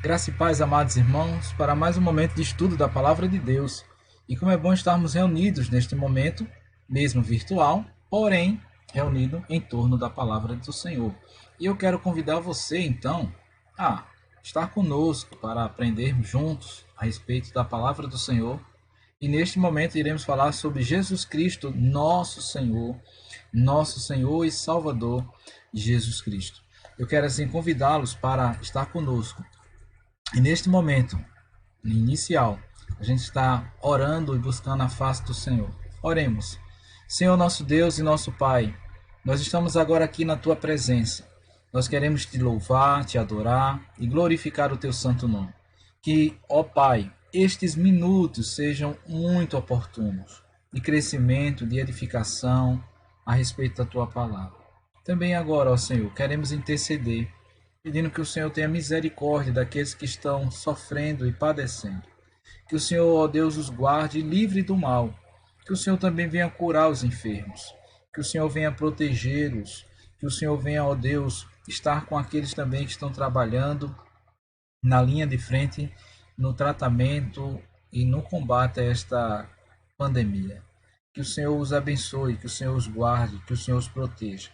Graça e paz, amados irmãos, para mais um momento de estudo da Palavra de Deus. E como é bom estarmos reunidos neste momento, mesmo virtual, porém reunido em torno da Palavra do Senhor. E eu quero convidar você, então, a estar conosco para aprendermos juntos a respeito da Palavra do Senhor. E neste momento iremos falar sobre Jesus Cristo, nosso Senhor e Salvador, Jesus Cristo. Eu quero assim convidá-los para estar conosco. E neste momento inicial, a gente está orando e buscando a face do Senhor. Oremos. Senhor nosso Deus e nosso Pai, nós estamos agora aqui na Tua presença. Nós queremos Te louvar, Te adorar e glorificar o Teu santo nome. Que, ó Pai, estes minutos sejam muito oportunos, de crescimento, de edificação a respeito da Tua palavra. Também agora, ó Senhor, queremos interceder, pedindo que o Senhor tenha misericórdia daqueles que estão sofrendo e padecendo. Que o Senhor, ó Deus, os guarde livre do mal. Que o Senhor também venha curar os enfermos. Que o Senhor venha protegê-los. Que o Senhor venha, ó Deus, estar com aqueles também que estão trabalhando na linha de frente, no tratamento e no combate a esta pandemia. Que o Senhor os abençoe, que o Senhor os guarde, que o Senhor os proteja.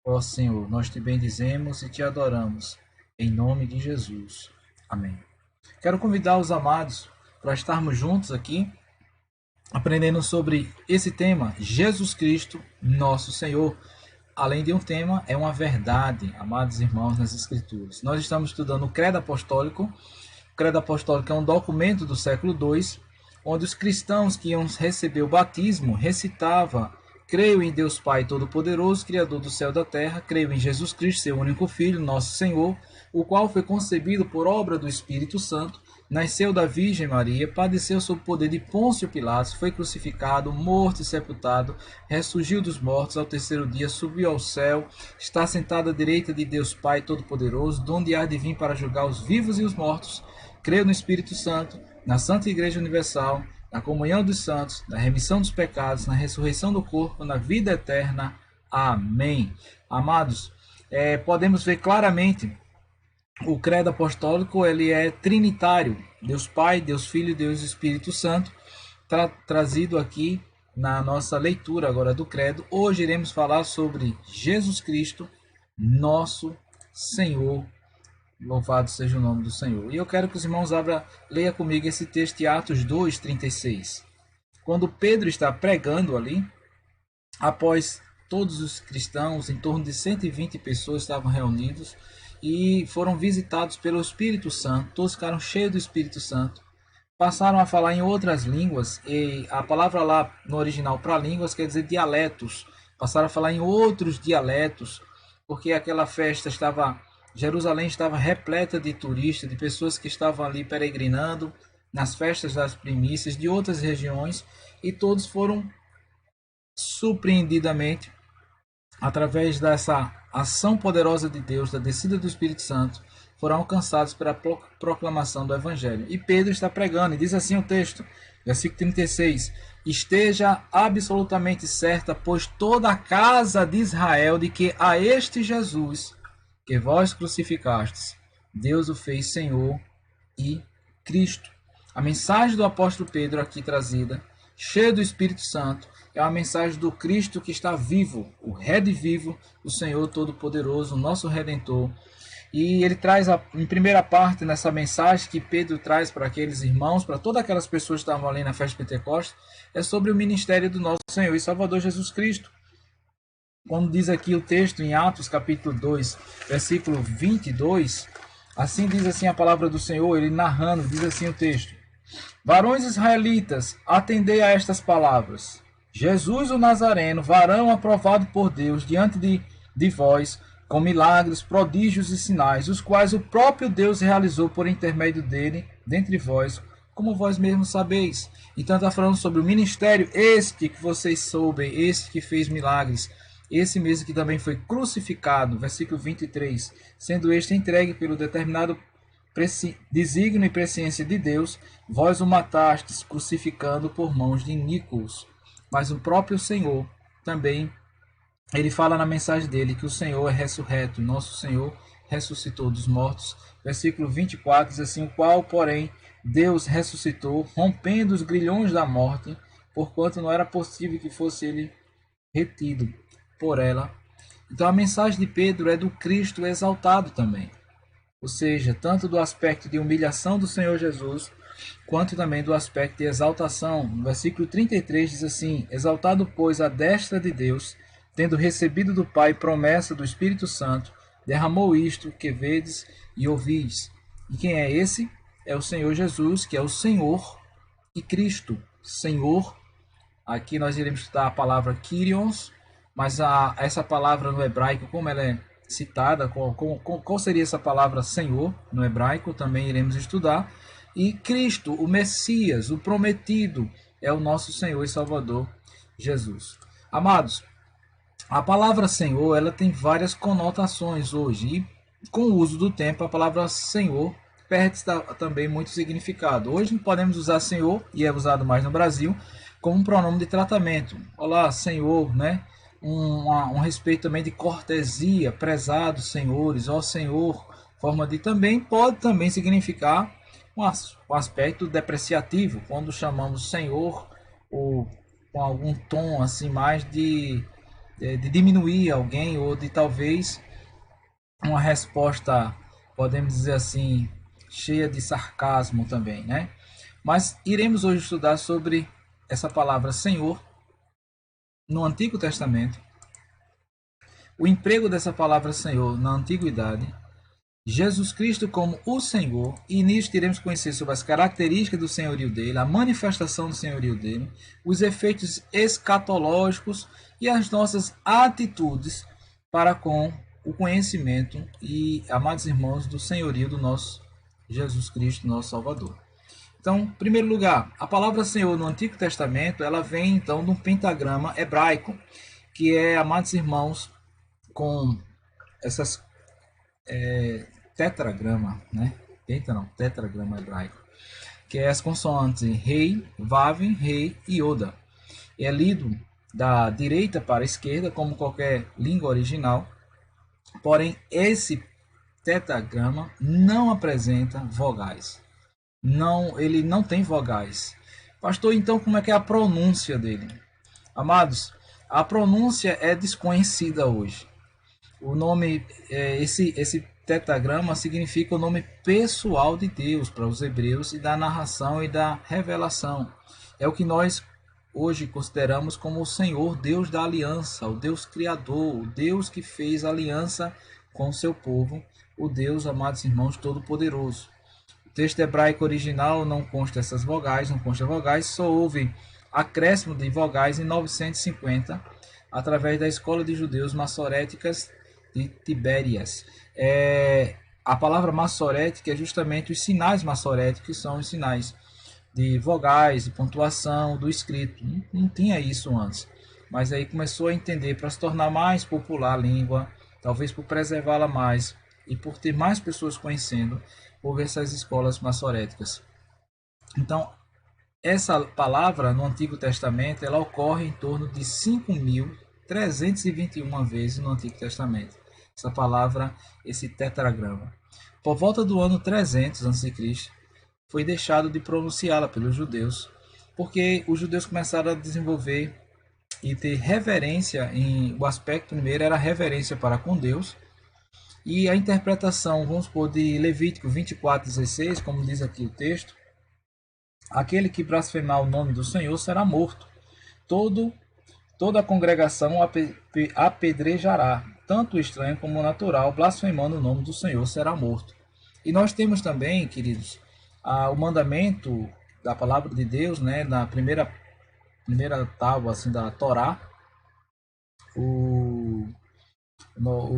Ó Senhor, nós te bendizemos e te adoramos, em nome de Jesus. Amém. Quero convidar os amados para estarmos juntos aqui, aprendendo sobre esse tema, Jesus Cristo, nosso Senhor. Além de um tema, é uma verdade, amados irmãos, nas Escrituras. Nós estamos estudando o Credo Apostólico. O Credo Apostólico é um documento do século II, onde os cristãos que iam receber o batismo recitavam: creio em Deus Pai Todo-Poderoso, Criador do céu e da terra, creio em Jesus Cristo, seu único Filho, nosso Senhor, o qual foi concebido por obra do Espírito Santo, nasceu da Virgem Maria, padeceu sob o poder de Pôncio Pilatos, foi crucificado, morto e sepultado, ressurgiu dos mortos ao terceiro dia, subiu ao céu, está sentado à direita de Deus Pai Todo-Poderoso, donde há de vir para julgar os vivos e os mortos. Creio no Espírito Santo, na Santa Igreja Universal, na comunhão dos santos, na remissão dos pecados, na ressurreição do corpo, na vida eterna. Amém. Amados, podemos ver claramente o credo apostólico, ele é trinitário: Deus Pai, Deus Filho, Deus Espírito Santo, trazido aqui na nossa leitura agora do credo. Hoje iremos falar sobre Jesus Cristo, nosso Senhor. Louvado seja o nome do Senhor. E eu quero que os irmãos leia comigo esse texto de Atos 2:36. Quando Pedro está pregando ali, após todos os cristãos, em torno de 120 pessoas estavam reunidos e foram visitados pelo Espírito Santo, todos ficaram cheios do Espírito Santo, passaram a falar em outras línguas, e a palavra lá no original para línguas quer dizer dialetos, passaram a falar em outros dialetos, porque aquela festa Jerusalém estava repleta de turistas, de pessoas que estavam ali peregrinando nas festas das primícias de outras regiões, e todos foram surpreendidamente, através dessa ação poderosa de Deus, da descida do Espírito Santo, foram alcançados pela proclamação do Evangelho. E Pedro está pregando, e diz assim o texto, versículo 36, esteja absolutamente certa, pois toda a casa de Israel, de que a este Jesus que vós crucificastes, Deus o fez Senhor e Cristo. A mensagem do apóstolo Pedro aqui trazida, cheia do Espírito Santo, é uma mensagem do Cristo que está vivo, o redivivo, o Senhor Todo-Poderoso, o nosso Redentor. E ele traz, em primeira parte, nessa mensagem que Pedro traz para aqueles irmãos, para todas aquelas pessoas que estavam ali na festa de Pentecostes, é sobre o ministério do nosso Senhor e Salvador Jesus Cristo. Quando diz aqui o texto em Atos capítulo 2, versículo 22, assim diz assim a palavra do Senhor, ele narrando, diz assim o texto: varões israelitas, atendei a estas palavras. Jesus o Nazareno, varão aprovado por Deus diante de vós, com milagres, prodígios e sinais, os quais o próprio Deus realizou por intermédio dele, dentre vós, como vós mesmos sabeis. Então está falando sobre o ministério, este que vocês soubem, este que fez milagres, esse mesmo que também foi crucificado, versículo 23, sendo este entregue pelo determinado desígnio e presciência de Deus, vós o matastes, crucificando por mãos de iníquos. Mas o próprio Senhor também, ele fala na mensagem dele que o Senhor é ressurreto, nosso Senhor ressuscitou dos mortos. Versículo 24 diz assim: o qual, porém, Deus ressuscitou, rompendo os grilhões da morte, porquanto não era possível que fosse ele retido por ela. Então a mensagem de Pedro é do Cristo exaltado também. Ou seja, tanto do aspecto de humilhação do Senhor Jesus, quanto também do aspecto de exaltação. No versículo 33 diz assim: exaltado, pois, à destra de Deus, tendo recebido do Pai promessa do Espírito Santo, derramou isto que vedes e ouvis. E quem é esse? É o Senhor Jesus, que é o Senhor e Cristo. Senhor, aqui nós iremos estudar a palavra Kyrios, mas essa palavra no hebraico, como ela é citada, qual seria essa palavra Senhor no hebraico, também iremos estudar. E Cristo, o Messias, o prometido, é o nosso Senhor e Salvador Jesus. Amados, a palavra Senhor, ela tem várias conotações hoje, e com o uso do tempo, a palavra Senhor perde também muito significado. Hoje podemos usar Senhor, e é usado mais no Brasil, como um pronome de tratamento. Olá, Senhor, né? Um respeito também de cortesia, prezados senhores, ó Senhor, forma de também, pode também significar um aspecto depreciativo, quando chamamos Senhor, ou com algum tom assim mais de diminuir alguém, ou de talvez uma resposta, podemos dizer assim, cheia de sarcasmo também, né? Mas iremos hoje estudar sobre essa palavra Senhor no Antigo Testamento, o emprego dessa palavra Senhor na Antiguidade, Jesus Cristo como o Senhor, e nisso iremos conhecer sobre as características do senhorio dele, a manifestação do senhorio dele, os efeitos escatológicos e as nossas atitudes para com o conhecimento e, amados irmãos, do senhorio do nosso Jesus Cristo, nosso Salvador. Então, em primeiro lugar, a palavra Senhor no Antigo Testamento, ela vem então de um pentagrama hebraico, que é, amados irmãos, com essas tetragrama, né? Penta não, tetragrama hebraico, que é as consoantes Rei, Vav, Rei e Oda. É lido da direita para a esquerda, como qualquer língua original, porém esse tetragrama não apresenta vogais. Não, ele não tem vogais. Pastor, então como é que é a pronúncia dele? Amados, a pronúncia é desconhecida hoje. O nome, esse tetragrama significa o nome pessoal de Deus para os hebreus e da narração e da revelação. É o que nós hoje consideramos como o Senhor, Deus da aliança, o Deus criador, o Deus que fez aliança com o seu povo, o Deus, amados irmãos, todo-poderoso. O texto hebraico original não consta essas vogais, não consta vogais, só houve acréscimo de vogais em 950, através da escola de judeus massoréticas de Tibérias. A palavra massorética é justamente os sinais massoréticos, que são os sinais de vogais, de pontuação, do escrito. Não tinha isso antes, mas aí começou a entender para se tornar mais popular a língua, talvez por preservá-la mais e por ter mais pessoas conhecendo, por essas escolas massoréticas. Então, essa palavra no Antigo Testamento, ela ocorre em torno de 5.321 vezes no Antigo Testamento. Essa palavra, esse tetragrama. Por volta do ano 300 a.C., foi deixado de pronunciá-la pelos judeus, porque os judeus começaram a desenvolver e ter reverência. O aspecto primeiro era a reverência para com Deus, e a interpretação, vamos supor, de Levítico 24:16, como diz aqui o texto: aquele que blasfemar o nome do Senhor será morto. Toda a congregação apedrejará, tanto o estranho como o natural, blasfemando o nome do Senhor será morto. E nós temos também, queridos, o mandamento da palavra de Deus, né, na primeira tábua assim, da Torá, o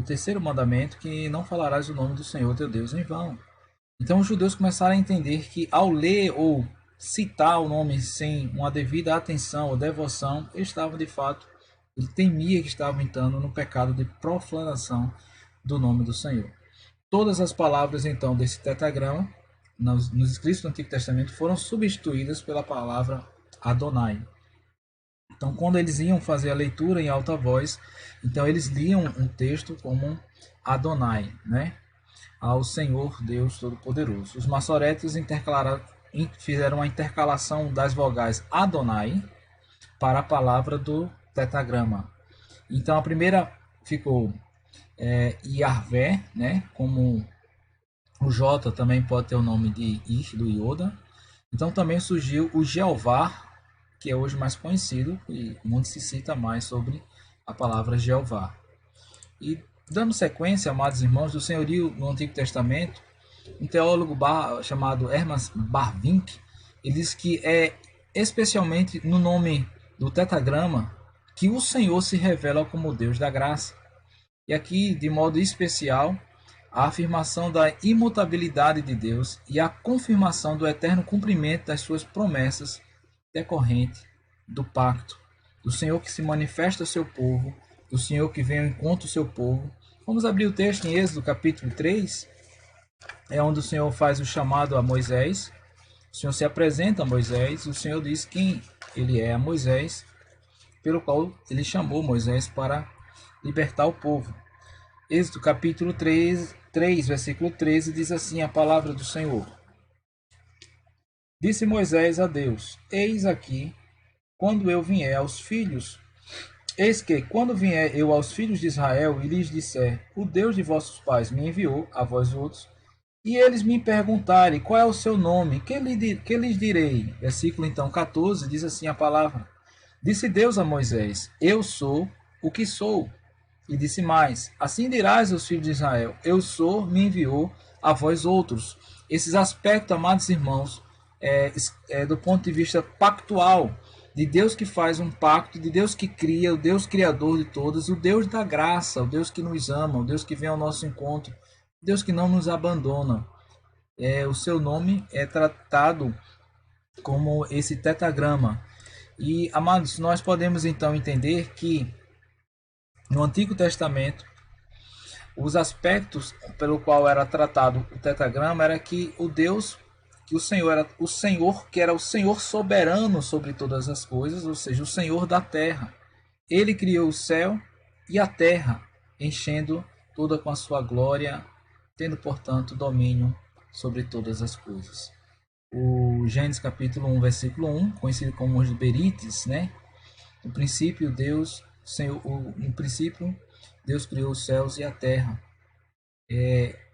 terceiro mandamento, que não falarás o nome do Senhor teu Deus em vão. Então os judeus começaram a entender que ao ler ou citar o nome sem uma devida atenção ou devoção, eles estavam de fato, ele temia que estavam entrando no pecado de profanação do nome do Senhor. Todas as palavras então desse tetragrama, nos escritos do Antigo Testamento, foram substituídas pela palavra Adonai. Então, quando eles iam fazer a leitura em alta voz, então eles liam um texto como Adonai, né? ao Senhor Deus Todo-Poderoso. Os maçoretas fizeram uma intercalação das vogais Adonai para a palavra do tetragrama. Então a primeira ficou Yahvé, né? Como o J também pode ter o nome de Ish, do Yoda. Então também surgiu o Jeová, que é hoje mais conhecido, e muito se cita mais sobre a palavra Jeová. E dando sequência, amados irmãos, do senhorio no Antigo Testamento, um teólogo chamado Herman Bavinck, ele diz que é especialmente no nome do tetragrama que o Senhor se revela como Deus da graça. E aqui, de modo especial, a afirmação da imutabilidade de Deus e a confirmação do eterno cumprimento das suas promessas decorrente do pacto, do Senhor que se manifesta ao seu povo, do Senhor que vem ao encontro do seu povo. Vamos abrir o texto em Êxodo capítulo 3, é onde o Senhor faz o chamado a Moisés. O Senhor se apresenta a Moisés, o Senhor diz quem ele é a Moisés, pelo qual ele chamou Moisés para libertar o povo. Êxodo capítulo 3, versículo 13, diz assim a palavra do Senhor. Disse Moisés a Deus: Eis que, quando vier eu aos filhos de Israel e lhes disser, o Deus de vossos pais me enviou a vós outros, e eles me perguntarem qual é o seu nome, que lhes direi? Versículo então 14, diz assim a palavra. Disse Deus a Moisés: Eu sou o que sou. E disse mais: Assim dirás aos filhos de Israel: Eu sou, me enviou a vós outros. Esses aspectos, amados irmãos, do ponto de vista pactual, de Deus que faz um pacto, de Deus que cria, o Deus criador de todas, o Deus da graça, o Deus que nos ama, o Deus que vem ao nosso encontro, o Deus que não nos abandona. O seu nome é tratado como esse tetragrama. E, amados, nós podemos então entender que no Antigo Testamento, os aspectos pelo qual era tratado o tetragrama era que o Senhor era o Senhor, que era o Senhor soberano sobre todas as coisas, ou seja, o Senhor da terra. Ele criou o céu e a terra, enchendo toda com a sua glória, tendo, portanto, domínio sobre todas as coisas. O Gênesis capítulo 1, versículo 1, conhecido como os Berites, né? No princípio, Deus criou os céus e a terra.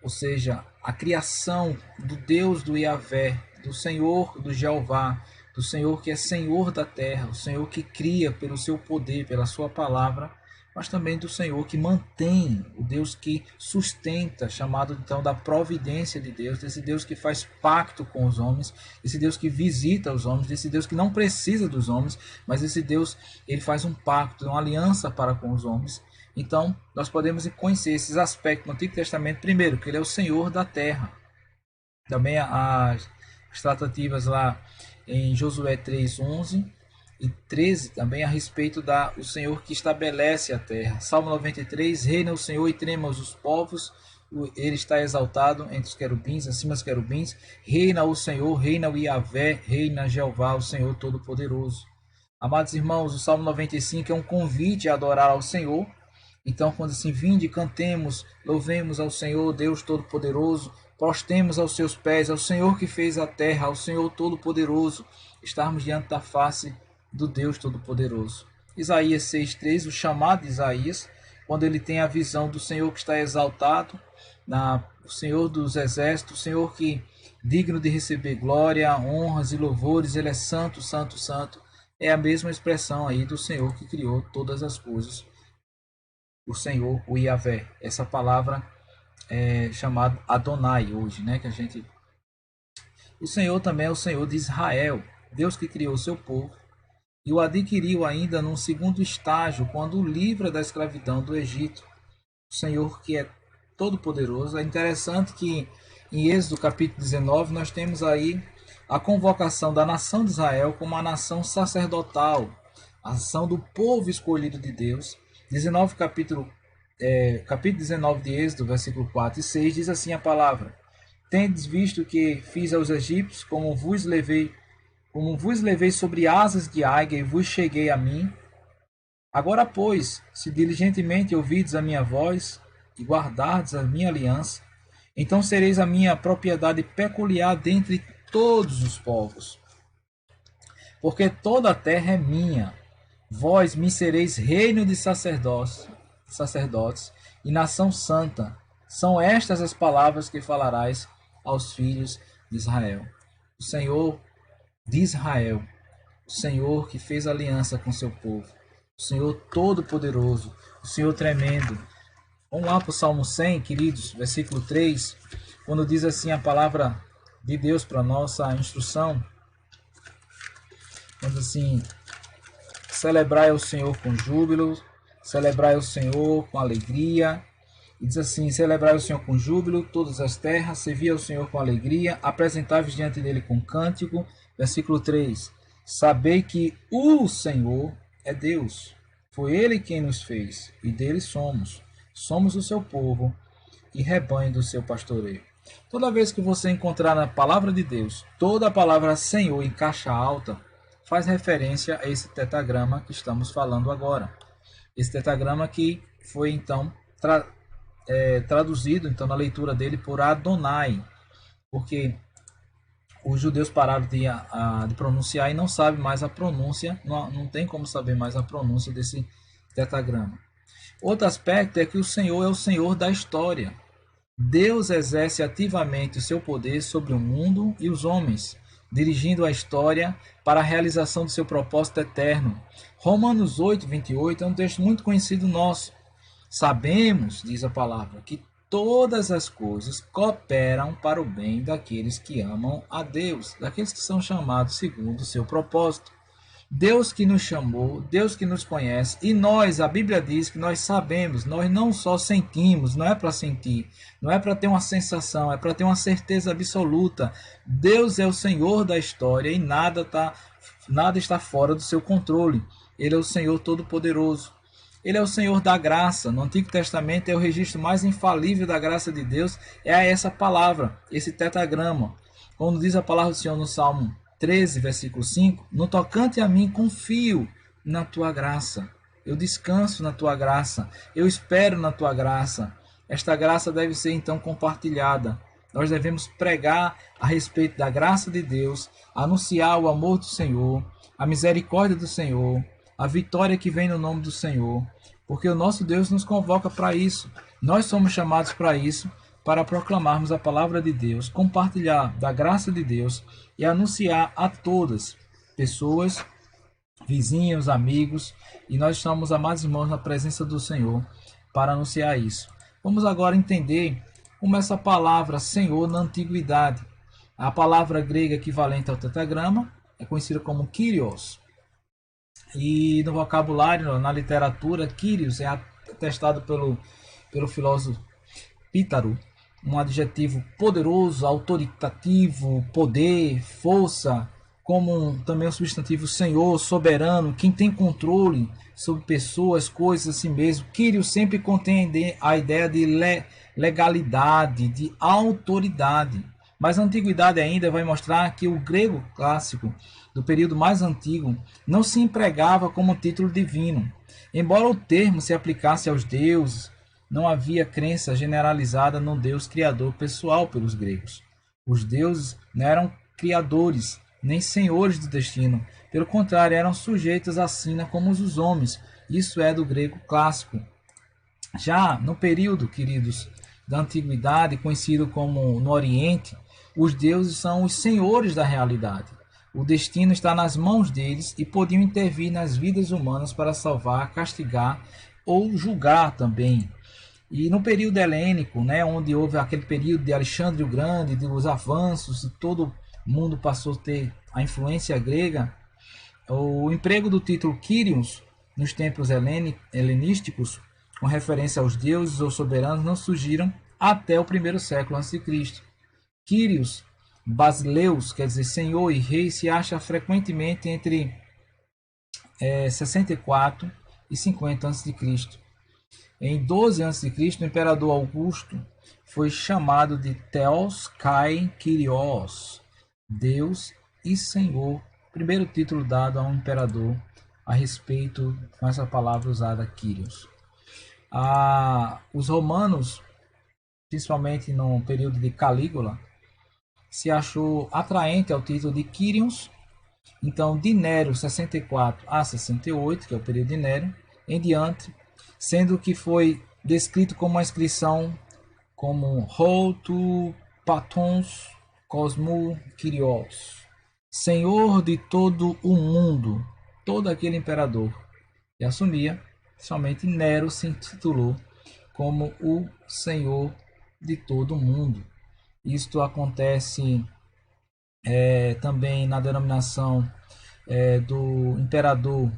Ou seja, a criação do Deus do Yahvé, do Senhor do Jeová, do Senhor que é Senhor da terra, o Senhor que cria pelo seu poder, pela sua palavra, mas também do Senhor que mantém, o Deus que sustenta, chamado então da providência de Deus, desse Deus que faz pacto com os homens, esse Deus que visita os homens, desse Deus que não precisa dos homens, mas esse Deus, ele faz um pacto, uma aliança para com os homens. Então, nós podemos conhecer esses aspectos no Antigo Testamento, primeiro, que ele é o Senhor da terra. Também as tratativas lá em Josué 3, 11 e 13, também a respeito o Senhor que estabelece a terra. Salmo 93, reina o Senhor e trema os povos, ele está exaltado entre os querubins, acima dos querubins. Reina o Senhor, reina o Yahvé, reina Jeová, o Senhor Todo-Poderoso. Amados irmãos, o Salmo 95 é um convite a adorar ao Senhor. Então, quando assim, vinde, cantemos, louvemos ao Senhor, Deus Todo-Poderoso, prostemos aos seus pés, ao Senhor que fez a terra, ao Senhor Todo-Poderoso, estarmos diante da face do Deus Todo-Poderoso. Isaías 6,3, o chamado de Isaías, quando ele tem a visão do Senhor que está exaltado, o Senhor dos exércitos, o Senhor que digno de receber glória, honras e louvores, ele é santo, santo, santo. É a mesma expressão aí do Senhor que criou todas as coisas. O Senhor, o Yahvé, essa palavra é chamada Adonai hoje, né? O Senhor também é o Senhor de Israel, Deus que criou o seu povo e o adquiriu ainda num segundo estágio, quando o livra da escravidão do Egito. O Senhor que é todo-poderoso. É interessante que em Êxodo capítulo 19 nós temos aí a convocação da nação de Israel como a nação sacerdotal, a ação do povo escolhido de Deus. Capítulo 19 de Êxodo, versículo 4 e 6, diz assim a palavra: Tendes visto que fiz aos egípcios, como vos levei sobre asas de águia e vos cheguei a mim. Agora, pois, se diligentemente ouvides a minha voz e guardardes a minha aliança, Então sereis a minha propriedade peculiar dentre todos os povos, porque toda a terra é minha. Vós me sereis reino de sacerdotes e nação santa. São estas as palavras que falarás aos filhos de Israel. O Senhor de Israel, o Senhor que fez aliança com seu povo, o Senhor todo-poderoso, o Senhor tremendo. Vamos lá para o Salmo 100, queridos, versículo 3, quando diz assim a palavra de Deus para nossa instrução. Diz assim: celebrai o Senhor com júbilo, celebrai o Senhor com alegria. E diz assim: celebrai o Senhor com júbilo, todas as terras, servi ao Senhor com alegria, apresentai-vos diante dele com cântico. Versículo 3: sabei que o Senhor é Deus, foi ele quem nos fez, e dele somos. Somos o seu povo e rebanho do seu pastoreio. Toda vez que você encontrar na palavra de Deus, toda a palavra Senhor em caixa alta, faz referência a esse tetragrama que estamos falando agora. Esse tetragrama que foi então traduzido então na leitura dele por Adonai, porque os judeus pararam de pronunciar e não sabem mais a pronúncia, não tem como saber mais a pronúncia desse tetragrama. Outro aspecto é que o Senhor é o Senhor da história. Deus exerce ativamente o seu poder sobre o mundo e os homens, dirigindo a história para a realização do seu propósito eterno. Romanos 8, 28 é um texto muito conhecido nosso. Sabemos, diz a palavra, que todas as coisas cooperam para o bem daqueles que amam a Deus, daqueles que são chamados segundo o seu propósito. Deus que nos chamou, Deus que nos conhece, e nós, a Bíblia diz que nós sabemos, nós não só sentimos, não é para sentir, não é para ter uma sensação, é para ter uma certeza absoluta. Deus é o Senhor da história e nada está fora do seu controle. Ele é o Senhor Todo-Poderoso. Ele é o Senhor da graça. No Antigo Testamento é o registro mais infalível da graça de Deus, é essa palavra, esse tetragrama. Quando diz a palavra do Senhor no Salmo 13, versículo 5, no tocante a mim confio na tua graça, eu descanso na tua graça, eu espero na tua graça. Esta graça deve ser então compartilhada. Nós devemos pregar a respeito da graça de Deus, anunciar o amor do Senhor, a misericórdia do Senhor, a vitória que vem no nome do Senhor, porque o nosso Deus nos convoca para isso. Nós somos chamados para isso, para proclamarmos a palavra de Deus, compartilhar da graça de Deus e anunciar a todas, pessoas, vizinhos, amigos, e nós estamos, amados irmãos, na presença do Senhor para anunciar isso. Vamos agora entender como essa palavra Senhor na antiguidade. A palavra grega equivalente ao tetragrama é conhecida como Kyrios. E no vocabulário, na literatura, Kyrios é atestado pelo filósofo Pítaro, um adjetivo poderoso, autoritativo, poder, força, como também o substantivo Senhor, soberano, quem tem controle sobre pessoas, coisas, assim mesmo. Kyrios sempre contém a ideia de legalidade, de autoridade. Mas a antiguidade ainda vai mostrar que o grego clássico, do período mais antigo, não se empregava como título divino. Embora o termo se aplicasse aos deuses, não havia crença generalizada no Deus criador pessoal pelos gregos. Os deuses não eram criadores, nem senhores do destino. Pelo contrário, eram sujeitos à sina como os homens. Isso é do grego clássico. Já no período, queridos, da antiguidade, conhecido como no Oriente, os deuses são os senhores da realidade. O destino está nas mãos deles e podiam intervir nas vidas humanas para salvar, castigar ou julgar também. E no período helênico, onde houve aquele período de Alexandre o Grande, dos avanços, e todo mundo passou a ter a influência grega, o emprego do título Kyrios nos tempos helenísticos, com referência aos deuses ou soberanos, não surgiram até o primeiro século a.C. Kyrios, Basileus, quer dizer Senhor e Rei, se acha frequentemente entre 64 e 50 a.C. Em 12 a.C., o imperador Augusto foi chamado de Theos Kai Kyrios, Deus e Senhor, primeiro título dado a um imperador a respeito com essa palavra usada, Kyrios. Os romanos principalmente no período de Calígula, se achou atraente ao título de Quirios. Então, de Nero 64 a 68, que é o período de Nero, em diante, sendo que foi descrito como uma inscrição como Routu Patons Cosmo Kyrios, Senhor de todo o mundo, todo aquele imperador. E assumia, somente Nero se intitulou como o Senhor de todo o mundo. Isto acontece também na denominação do imperador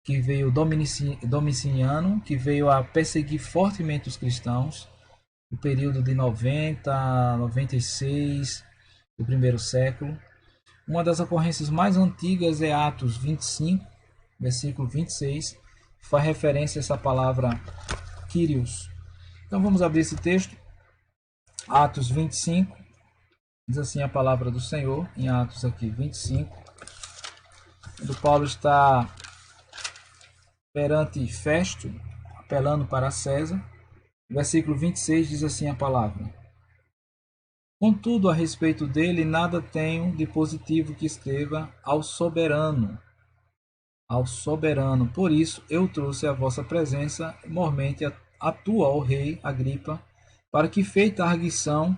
que veio Domiciano, que veio a perseguir fortemente os cristãos no período de 90 a 96 do primeiro século. Uma das ocorrências mais antigas é Atos 25, versículo 26, que faz referência a essa palavra Kyrios. Então vamos abrir esse texto, Atos 25, diz assim a palavra do Senhor, em Atos aqui 25, quando Paulo está perante Festo, apelando para César. Versículo 26 diz assim a palavra: Contudo, a respeito dele, nada tenho de positivo que escreva ao soberano. Ao soberano. Por isso, eu trouxe à vossa presença, mormente, a tua, ó rei Agripa, para que, feita a arguição,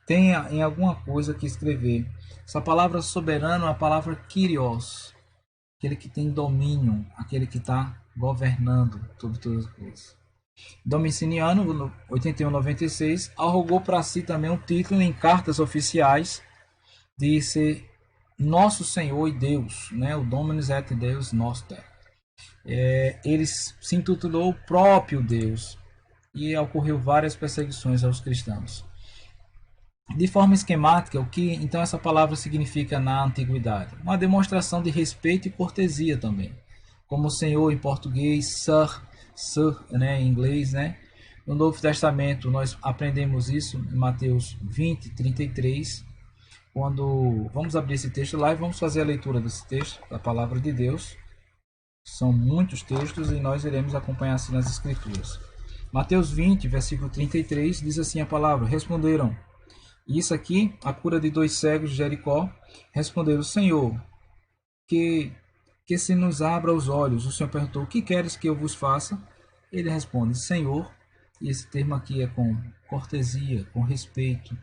tenha em alguma coisa que escrever. Essa palavra soberano é a palavra Kyrios, aquele que tem domínio, aquele que está governando sobre todas as coisas. Domiciano, no 81-96, arrogou para si também um título em cartas oficiais de ser Nosso Senhor e Deus, né? O Dominus et Deus Noster. Ele se intitulou o próprio Deus e ocorreu várias perseguições aos cristãos. De forma esquemática, o que então essa palavra significa na antiguidade? Uma demonstração de respeito e cortesia também. Como o Senhor em português, Sir, né, em inglês, né? No Novo Testamento nós aprendemos isso em Mateus 20, 33, quando vamos abrir esse texto lá e vamos fazer a leitura desse texto, da palavra de Deus. São muitos textos e nós iremos acompanhar assim nas escrituras. Mateus 20, versículo 33, diz assim a palavra: Responderam, isso aqui, a cura de 2 cegos de Jericó, responderam, Senhor, que se nos abra os olhos. O Senhor perguntou, o que queres que eu vos faça? Ele responde, Senhor, e esse termo aqui é com cortesia, com respeito,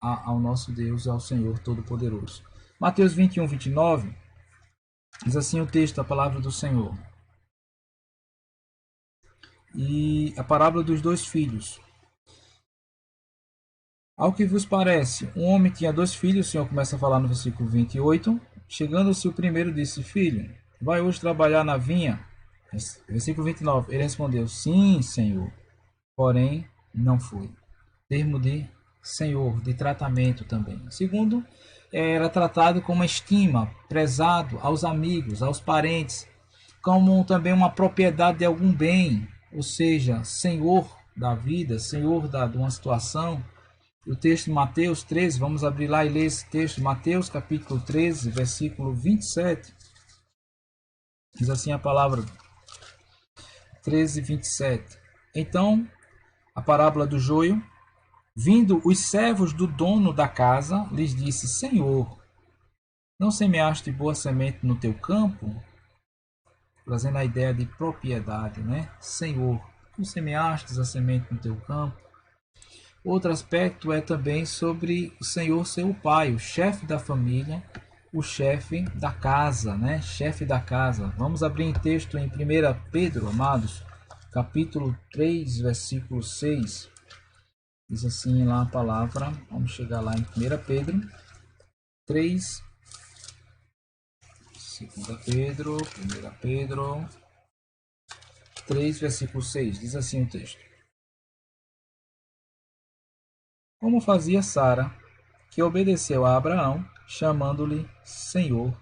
ao nosso Deus, ao Senhor Todo-Poderoso. Mateus 21, 29, diz assim o texto, a palavra do Senhor. E a parábola dos 2 filhos. Ao que vos parece, um homem tinha 2 filhos, o Senhor começa a falar no versículo 28. Chegando-se o primeiro, disse, filho, vai hoje trabalhar na vinha? Versículo 29, ele respondeu, sim, Senhor, porém não foi. Termo de Senhor, de tratamento também. Segundo, era tratado com uma estima, prezado aos amigos, aos parentes, como também uma propriedade de algum bem, ou seja, senhor da vida, senhor de uma situação. O texto de Mateus 13, vamos abrir lá e ler esse texto, Mateus capítulo 13, versículo 27. Diz assim a palavra 13, 27. Então, a parábola do joio, vindo os servos do dono da casa, lhes disse, Senhor, não semeaste boa semente no teu campo? Trazendo a ideia de propriedade, né? Senhor, tu semeastes a semente no teu campo? Outro aspecto é também sobre o Senhor ser o pai, o chefe da família, o chefe da casa, né? Chefe da casa. Vamos abrir em texto em 1 Pedro, amados, capítulo 3, versículo 6. Diz assim lá a palavra, vamos chegar lá em 1 Pedro 3, 2 Pedro, 1 Pedro 3, versículo 6. Diz assim o texto. Como fazia Sara, que obedeceu a Abraão, chamando-lhe Senhor,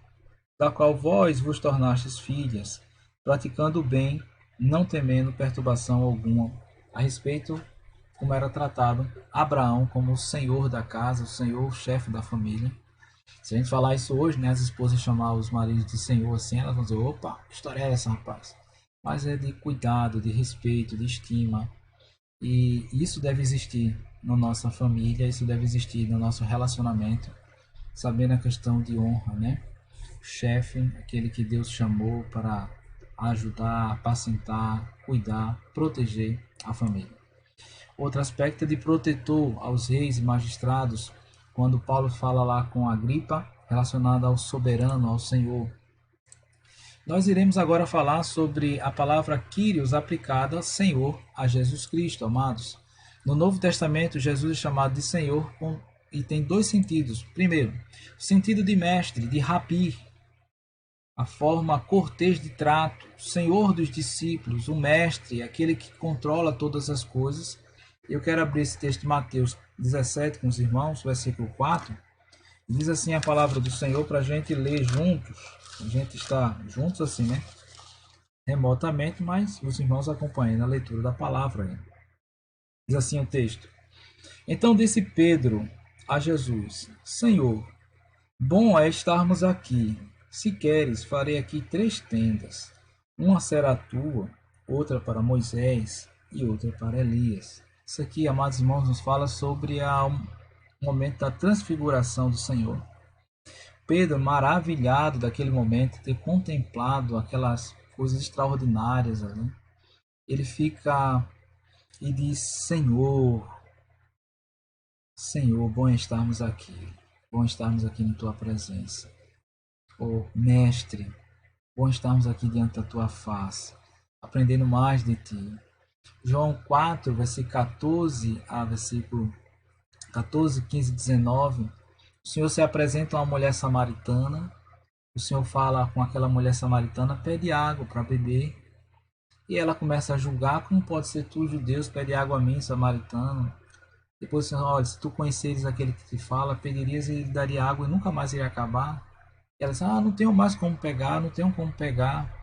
da qual vós vos tornastes filhas, praticando o bem, não temendo perturbação alguma. A respeito como era tratado Abraão como o senhor da casa, o senhor, o chefe da família. Se a gente falar isso hoje, né, as esposas chamar os maridos de senhor assim, elas vão dizer, opa, que história é essa, rapaz? Mas é de cuidado, de respeito, de estima. E isso deve existir na nossa família, isso deve existir no nosso relacionamento, sabendo a questão de honra, né? O chefe, aquele que Deus chamou para ajudar, apacentar, cuidar, proteger a família. Outro aspecto é de protetor aos reis e magistrados, quando Paulo fala lá com Agripa, relacionado ao soberano, ao Senhor. Nós iremos agora falar sobre a palavra Kyrios aplicada Senhor a Jesus Cristo, amados. No Novo Testamento, Jesus é chamado de Senhor e tem dois sentidos. Primeiro, o sentido de mestre, de rabi, a forma cortês de trato, Senhor dos discípulos, o mestre, aquele que controla todas as coisas. Eu quero abrir esse texto de Mateus 17 com os irmãos, versículo 4. Diz assim a palavra do Senhor para a gente ler juntos. A gente está juntos assim, né? Remotamente, mas os irmãos acompanhando a leitura da palavra. Diz assim o texto. Então disse Pedro a Jesus: Senhor, bom é estarmos aqui. Se queres, farei aqui 3 tendas. Uma será tua, outra para Moisés e outra para Elias. Isso aqui, amados irmãos, nos fala sobre o momento da transfiguração do Senhor. Pedro, maravilhado daquele momento, ter contemplado aquelas coisas extraordinárias ali, ele fica e diz: Senhor, Senhor, bom estarmos aqui, bom estarmos aqui em tua presença. Oh, mestre, bom estarmos aqui diante da tua face, aprendendo mais de ti. João 4, versículo 14 a versículo 14, 15 e 19, o Senhor se apresenta a uma mulher samaritana. O Senhor fala com aquela mulher samaritana, pede água para beber. E ela começa a julgar, como pode ser tu, judeus, pede água a mim, samaritano. Depois o Senhor, olha, se tu conheceres aquele que te fala, pedirias e ele daria água e nunca mais iria acabar. E ela diz, não tenho mais como pegar, não tenho como pegar.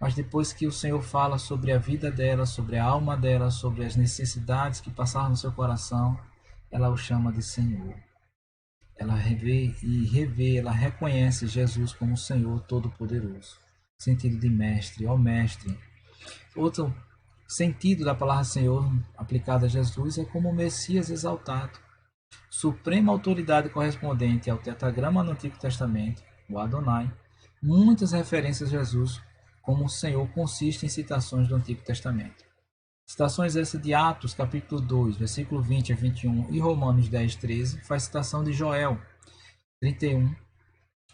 Mas depois que o Senhor fala sobre a vida dela, sobre a alma dela, sobre as necessidades que passaram no seu coração, ela o chama de Senhor. Ela revê, ela reconhece Jesus como o Senhor Todo-Poderoso. Sentido de mestre, ó mestre. Outro sentido da palavra Senhor aplicada a Jesus é como o Messias exaltado. Suprema autoridade correspondente ao tetragrama no Antigo Testamento, o Adonai. Muitas referências a Jesus como o Senhor consistem em citações do Antigo Testamento. Citações essas de Atos, capítulo 2, versículo 20 a 21 e Romanos 10, 13, faz citação de Joel 31,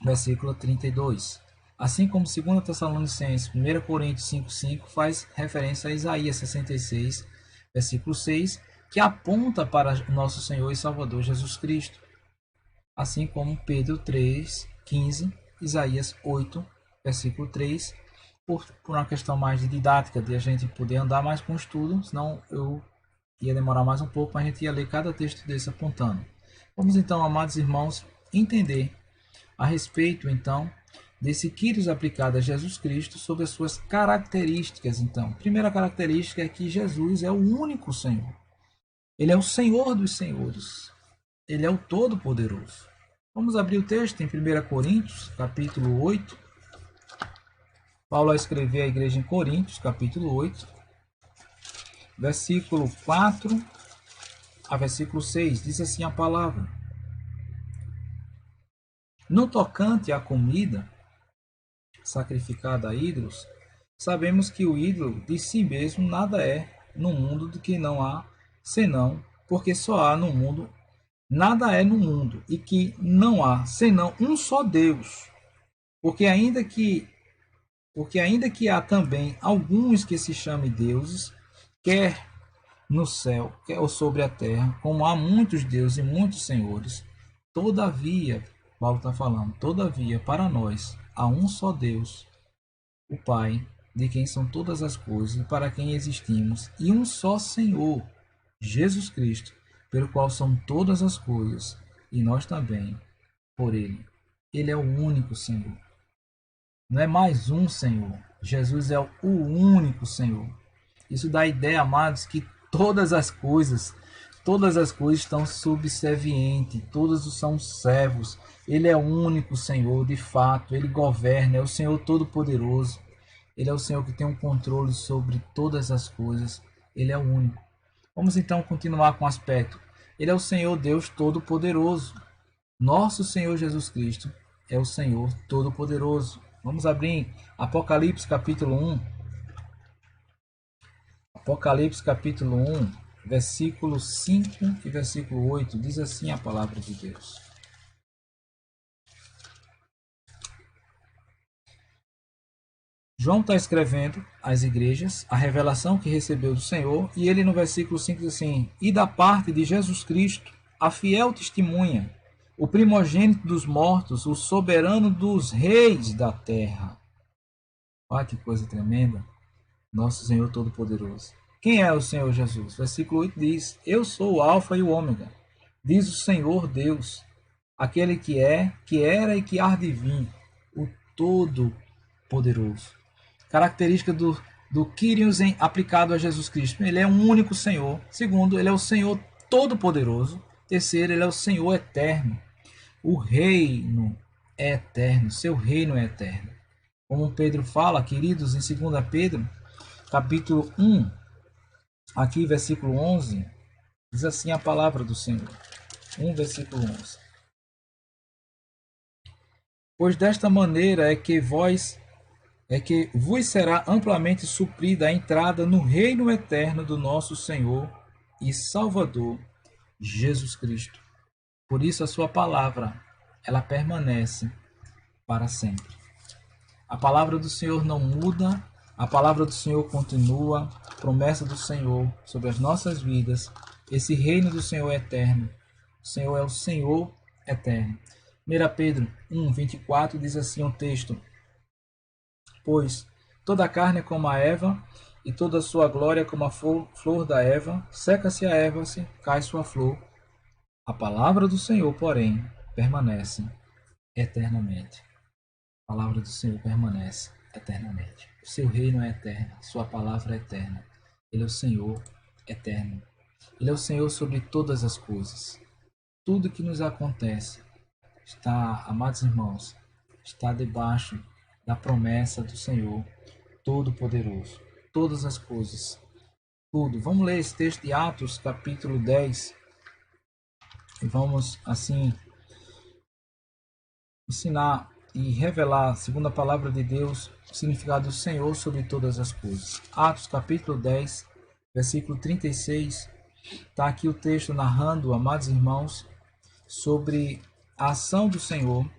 versículo 32. Assim como 2 Tessalonicenses, 1 Coríntios 5, 5 faz referência a Isaías 66, versículo 6, que aponta para o nosso Senhor e Salvador Jesus Cristo. Assim como Pedro 3, 15, Isaías 8, versículo 3, por uma questão mais de didática, de a gente poder andar mais com o estudo, senão eu ia demorar mais um pouco, mas a gente ia ler cada texto desse apontando. Vamos então, amados irmãos, entender a respeito, então, desse Kyrios aplicado a Jesus Cristo sobre as suas características, então. Primeira característica é que Jesus é o único Senhor. Ele é o Senhor dos Senhores. Ele é o Todo-Poderoso. Vamos abrir o texto em 1 Coríntios, capítulo 8. Paulo escreveu à igreja em Coríntios, capítulo 8, versículo 4 a versículo 6. Diz assim a palavra: No tocante à comida sacrificada a ídolos, sabemos que o ídolo de si mesmo nada é no mundo do que não há, senão, porque só há no mundo, nada é no mundo, e que não há, senão um só Deus. Porque ainda que há também alguns que se chamem deuses, quer no céu, quer sobre a terra, como há muitos deuses e muitos senhores, todavia, Paulo está falando, todavia, para nós, há um só Deus, o Pai, de quem são todas as coisas e para quem existimos, e um só Senhor, Jesus Cristo, pelo qual são todas as coisas, e nós também, por Ele. Ele é o único Senhor. Não é mais um Senhor. Jesus é o único Senhor. Isso dá a ideia, amados, que todas as coisas estão subservientes, todos são servos. Ele é o único Senhor, de fato, ele governa, é o Senhor Todo-Poderoso. Ele é o Senhor que tem um controle sobre todas as coisas. Ele é o único. Vamos então continuar com o aspecto. Ele é o Senhor Deus Todo-Poderoso. Nosso Senhor Jesus Cristo é o Senhor Todo-Poderoso. Vamos abrir em Apocalipse capítulo 1. Apocalipse capítulo 1, versículo 5 e versículo 8. Diz assim a palavra de Deus. João está escrevendo às igrejas a revelação que recebeu do Senhor, e ele no versículo 5 diz assim: E da parte de Jesus Cristo, a fiel testemunha, o primogênito dos mortos, o soberano dos reis da terra. Olha que coisa tremenda, nosso Senhor Todo-Poderoso. Quem é o Senhor Jesus? Versículo 8 diz: Eu sou o Alfa e o Ômega, diz o Senhor Deus, aquele que é, que era e que há de vir, o Todo-Poderoso. Característica do Kyrios aplicado a Jesus Cristo. Ele é um único Senhor. Segundo, ele é o Senhor Todo-Poderoso. Terceiro, ele é o Senhor eterno. O reino é eterno. Seu reino é eterno. Como Pedro fala, queridos, em 2 Pedro, capítulo 1, aqui versículo 11, diz assim a palavra do Senhor. 1, versículo 11. Pois desta maneira é que vos será amplamente suprida a entrada no reino eterno do nosso Senhor e Salvador Jesus Cristo. Por isso a sua palavra, ela permanece para sempre. A palavra do Senhor não muda, a palavra do Senhor continua, a promessa do Senhor sobre as nossas vidas. Esse reino do Senhor é eterno. O Senhor é o Senhor eterno. 1 Pedro 1, 24 diz assim um texto: Pois toda a carne é como a erva, e toda a sua glória como a flor da erva. Seca-se a erva, se cai sua flor. A palavra do Senhor, porém, permanece eternamente. A palavra do Senhor permanece eternamente. O seu reino é eterno, sua palavra é eterna. Ele é o Senhor eterno. Ele é o Senhor sobre todas as coisas. Tudo que nos acontece está, amados irmãos, está debaixo da promessa do Senhor Todo-Poderoso. Todas as coisas. Tudo. Vamos ler esse texto de Atos, capítulo 10. E vamos, assim, ensinar e revelar, segundo a palavra de Deus, o significado do Senhor sobre todas as coisas. Atos, capítulo 10, versículo 36. Está aqui o texto narrando, amados irmãos, sobre a ação do Senhor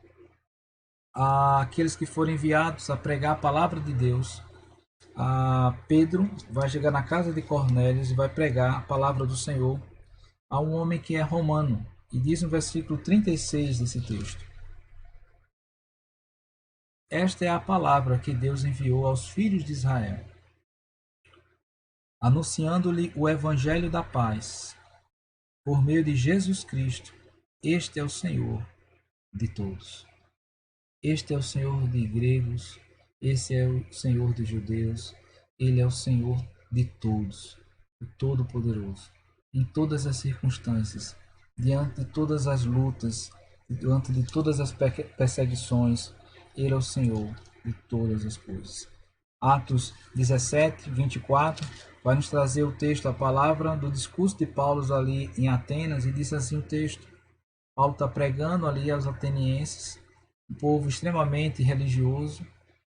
àqueles que foram enviados a pregar a palavra de Deus. Pedro vai chegar na casa de Cornélio e vai pregar a palavra do Senhor a um homem que é romano. E diz no versículo 36 desse texto: Esta é a palavra que Deus enviou aos filhos de Israel, anunciando-lhe o evangelho da paz, por meio de Jesus Cristo. Este é o Senhor de todos. Este é o Senhor de gregos, esse é o Senhor dos judeus, ele é o Senhor de todos, o Todo-Poderoso. Em todas as circunstâncias, diante de todas as lutas, diante de todas as perseguições, ele é o Senhor de todas as coisas. Atos 17, 24, vai nos trazer o texto, a palavra do discurso de Paulo ali em Atenas, e diz assim o texto. Paulo está pregando ali aos atenienses, um povo extremamente religioso,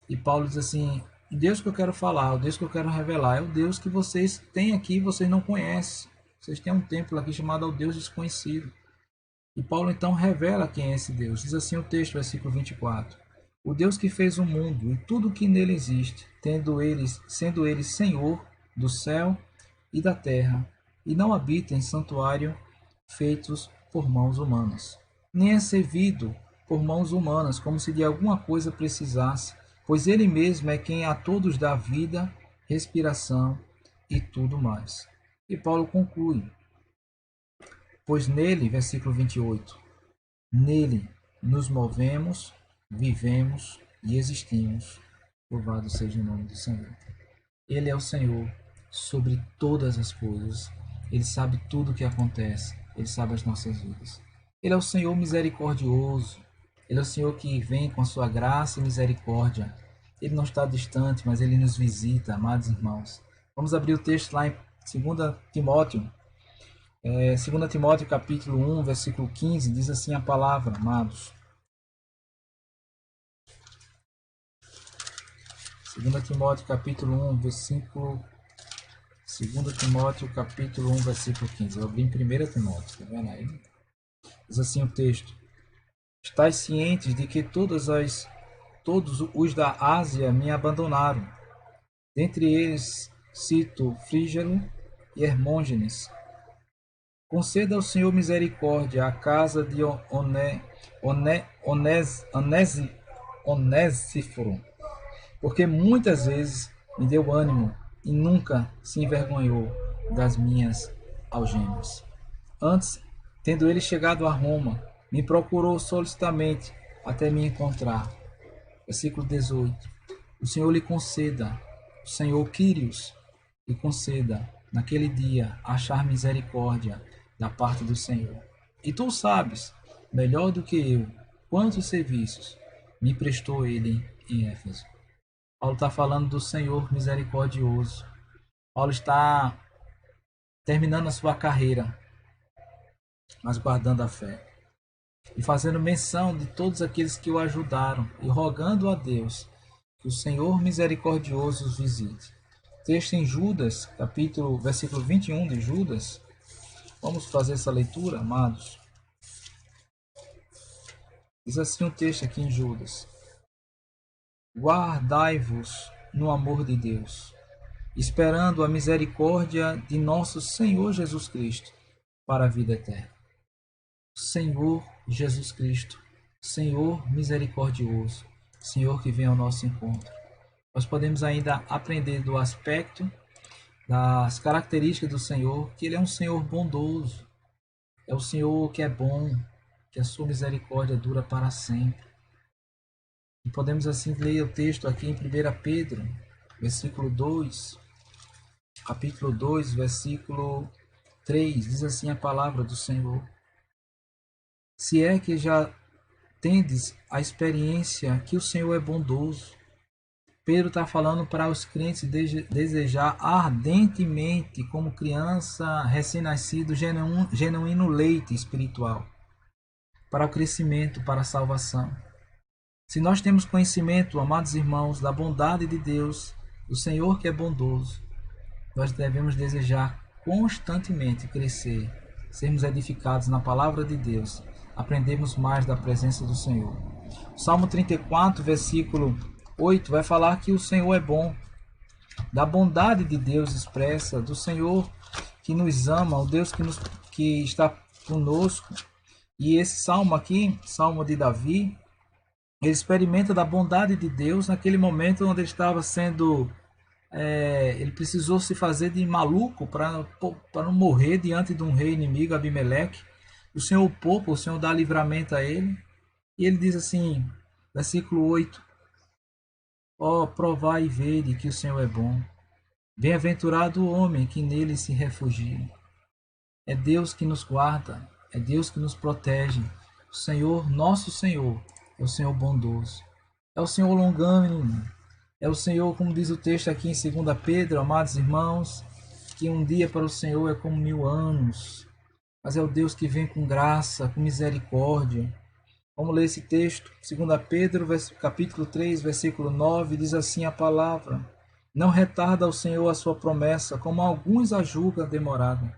e Paulo diz assim: o Deus que eu quero falar, o Deus que eu quero revelar, é o Deus que vocês têm aqui e vocês não conhecem. Vocês têm um templo aqui chamado ao Deus desconhecido. E Paulo então revela quem é esse Deus. Diz assim o texto, versículo 24: O Deus que fez o mundo e tudo o que nele existe, sendo ele Senhor do céu e da terra, e não habita em santuário feitos por mãos humanas, nem é servido por mãos humanas, como se de alguma coisa precisasse, pois ele mesmo é quem a todos dá vida, respiração e tudo mais. E Paulo conclui: Pois nele, versículo 28, nele nos movemos, vivemos e existimos. Louvado seja o nome do Senhor. Ele é o Senhor sobre todas as coisas. Ele sabe tudo o que acontece. Ele sabe as nossas vidas. Ele é o Senhor misericordioso. Ele é o Senhor que vem com a sua graça e misericórdia. Ele não está distante, mas ele nos visita, amados irmãos. Vamos abrir o texto lá em 2 Timóteo, 2 Timóteo capítulo 1, versículo 15, diz assim a palavra, amados. 2 Timóteo capítulo 1, versículo 2 Timóteo capítulo 1, versículo 15. Eu abri em 1 Timóteo, tá vendo aí? Diz assim o texto: Estais cientes de que todos os da Ásia me abandonaram. Dentre eles cito Frígelo e Hermógenes. Conceda ao Senhor misericórdia à casa de Onesíforo, porque muitas vezes me deu ânimo e nunca se envergonhou das minhas algemas. Antes, tendo ele chegado a Roma, me procurou solicitamente até me encontrar. Versículo 18. O Senhor lhe conceda, o Senhor Quírios lhe conceda, naquele dia, achar misericórdia da parte do Senhor. E tu sabes, melhor do que eu, quantos serviços me prestou ele em Éfeso. Paulo está falando do Senhor misericordioso. Paulo está terminando a sua carreira, mas guardando a fé. E fazendo menção de todos aqueles que o ajudaram e rogando a Deus que o Senhor misericordioso os visite. Texto em Judas, versículo 21 de Judas. Vamos fazer essa leitura, amados. Diz assim o texto aqui em Judas: Guardai-vos no amor de Deus, esperando a misericórdia de nosso Senhor Jesus Cristo para a vida eterna. Senhor Jesus Cristo, Senhor misericordioso, Senhor que vem ao nosso encontro. Nós podemos ainda aprender do aspecto, das características do Senhor, que Ele é um Senhor bondoso, é o Senhor que é bom, que a sua misericórdia dura para sempre. E podemos assim ler o texto aqui em 1 Pedro, versículo 2, capítulo 2, versículo 3, diz assim a palavra do Senhor: Se é que já tendes a experiência que o Senhor é bondoso. Pedro está falando para os crentes desejar ardentemente, como criança recém-nascido, genuíno leite espiritual, para o crescimento, para a salvação. Se nós temos conhecimento, amados irmãos, da bondade de Deus, do Senhor que é bondoso, nós devemos desejar constantemente crescer, sermos edificados na palavra de Deus, aprendermos mais da presença do Senhor. O Salmo 34, versículo 8, vai falar que o Senhor é bom, da bondade de Deus expressa, do Senhor que nos ama, o Deus que está conosco. E esse salmo aqui, Salmo de Davi, ele experimenta da bondade de Deus naquele momento onde ele estava sendo... ele precisou se fazer de maluco para não morrer diante de um rei inimigo, Abimeleque. O Senhor o poupa, o Senhor dá livramento a ele. E ele diz assim, versículo 8, Ó, provai e vede que o Senhor é bom. Bem-aventurado o homem que nele se refugia. É Deus que nos guarda, é Deus que nos protege. O Senhor, nosso Senhor, é o Senhor bondoso. É o Senhor longânimo. É o Senhor, como diz o texto aqui em 2 Pedro, amados irmãos, que um dia para o Senhor é como 1000 anos. Mas é o Deus que vem com graça, com misericórdia. Vamos ler esse texto. 2 Pedro, capítulo 3, versículo 9, diz assim a palavra: Não retarda o Senhor a sua promessa, como alguns a julgam demorada.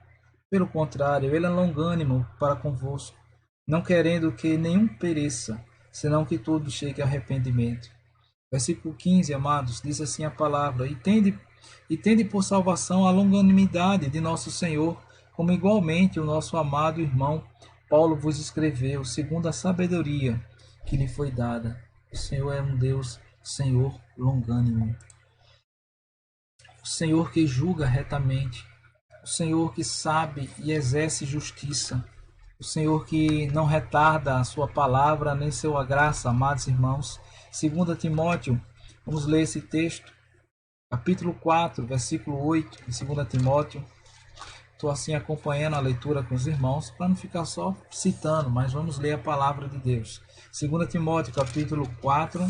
Pelo contrário, ele é longânimo para convosco, não querendo que nenhum pereça, senão que todos cheguem ao arrependimento. Versículo 15, amados, diz assim a palavra: E tende por salvação a longanimidade de nosso Senhor, como igualmente o nosso amado irmão Paulo vos escreveu, segundo a sabedoria que lhe foi dada. O Senhor é um Deus, Senhor longânimo. O Senhor que julga retamente. O Senhor que sabe e exerce justiça. O Senhor que não retarda a sua palavra nem sua graça, amados irmãos. 2 Timóteo, vamos ler esse texto. Capítulo 4, versículo 8 de 2 Timóteo. Estou assim acompanhando a leitura com os irmãos, para não ficar só citando, mas vamos ler a palavra de Deus. 2 Timóteo, capítulo 4,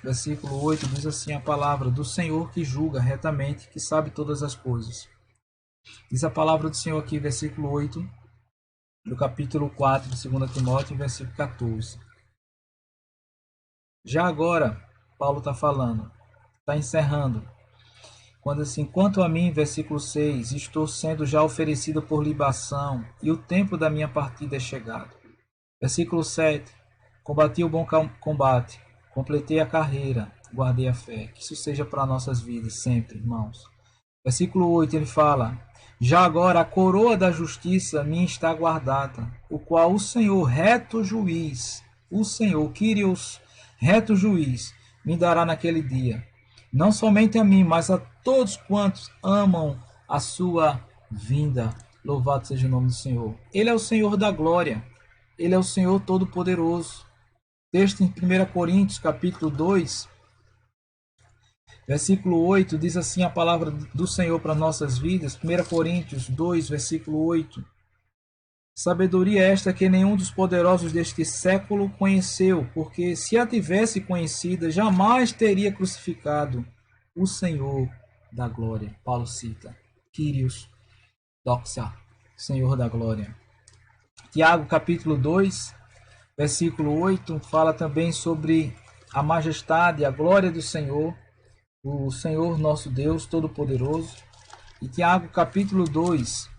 versículo 8, diz assim a palavra: Do Senhor que julga retamente, que sabe todas as coisas. Diz a palavra do Senhor aqui, versículo 8, do capítulo 4 de 2 Timóteo, versículo 14. Já agora, Paulo está falando, está encerrando. Quando assim, quanto a mim, versículo 6, estou sendo já oferecido por libação, e o tempo da minha partida é chegado. Versículo 7, combati o bom combate, completei a carreira, guardei a fé. Que isso seja para nossas vidas sempre, irmãos. Versículo 8, ele fala, já agora a coroa da justiça me está guardada, o qual o Senhor, reto juiz, o Senhor, Kyrios, reto juiz, me dará naquele dia. Não somente a mim, mas a todos quantos amam a sua vinda. Louvado seja o nome do Senhor. Ele é o Senhor da glória. Ele é o Senhor Todo-Poderoso. Texto em 1 Coríntios, capítulo 2, versículo 8, diz assim a palavra do Senhor para nossas vidas. 1 Coríntios 2, versículo 8. Sabedoria esta que nenhum dos poderosos deste século conheceu, porque se a tivesse conhecida, jamais teria crucificado o Senhor da glória. Paulo cita, Kyrios, doxa, Senhor da glória. Tiago, capítulo 2, versículo 8, fala também sobre a majestade, a glória do Senhor, o Senhor nosso Deus Todo-Poderoso. E Tiago, capítulo 2,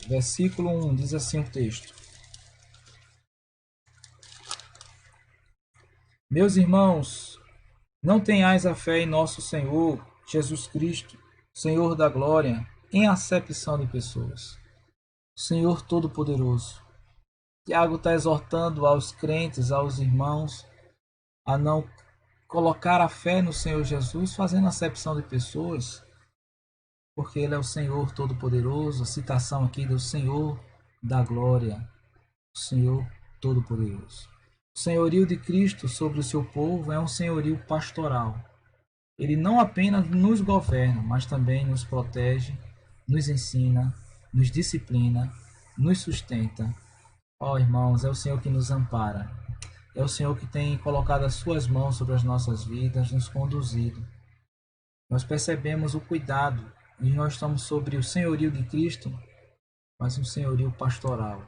versículo 1, diz assim o texto. Meus irmãos, não tenhais a fé em nosso Senhor Jesus Cristo, Senhor da glória, em acepção de pessoas. Senhor Todo-Poderoso. Tiago está exortando aos crentes, aos irmãos, a não colocar a fé no Senhor Jesus fazendo acepção de pessoas, porque Ele é o Senhor Todo-Poderoso. A citação aqui do Senhor da glória, o Senhor Todo-Poderoso. O senhorio de Cristo sobre o seu povo é um senhorio pastoral. Ele não apenas nos governa, mas também nos protege, nos ensina, nos disciplina, nos sustenta. Ó irmãos, é o Senhor que nos ampara. É o Senhor que tem colocado as suas mãos sobre as nossas vidas, nos conduzido. Nós percebemos o cuidado e nós estamos sobre o senhorio de Cristo, mas um senhorio pastoral.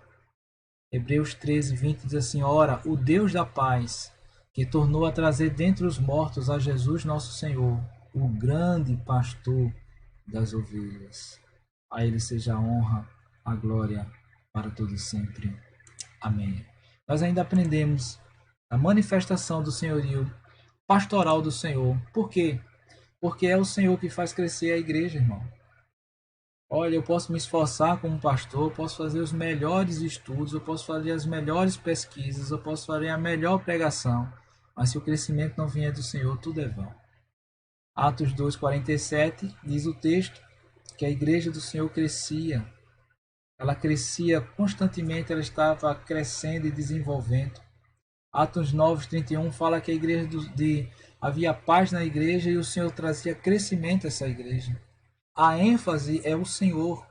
Hebreus 13, 20 diz assim, ora, o Deus da paz, que tornou a trazer dentre os mortos a Jesus nosso Senhor, o grande pastor das ovelhas. A Ele seja a honra, a glória para todos sempre. Amém. Nós ainda aprendemos a manifestação do senhorio pastoral do Senhor. Por quê? Porque é o Senhor que faz crescer a igreja, irmão. Olha, eu posso me esforçar como pastor, eu posso fazer os melhores estudos, eu posso fazer as melhores pesquisas, eu posso fazer a melhor pregação, mas se o crescimento não vier do Senhor, tudo é vão. Atos 2:47 diz o texto que a igreja do Senhor crescia. Ela crescia constantemente, ela estava crescendo e desenvolvendo. Atos 9:31 fala que a igreja havia paz na igreja e o Senhor trazia crescimento a essa igreja. A ênfase é o Senhor.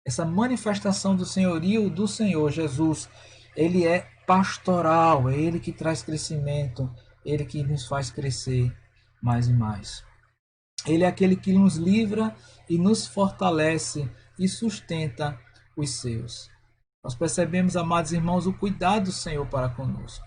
Essa manifestação do senhorio do Senhor Jesus, ele é pastoral, é ele que traz crescimento, ele que nos faz crescer mais e mais. Ele é aquele que nos livra e nos fortalece e sustenta os seus. Nós percebemos, amados irmãos, o cuidado do Senhor para conosco.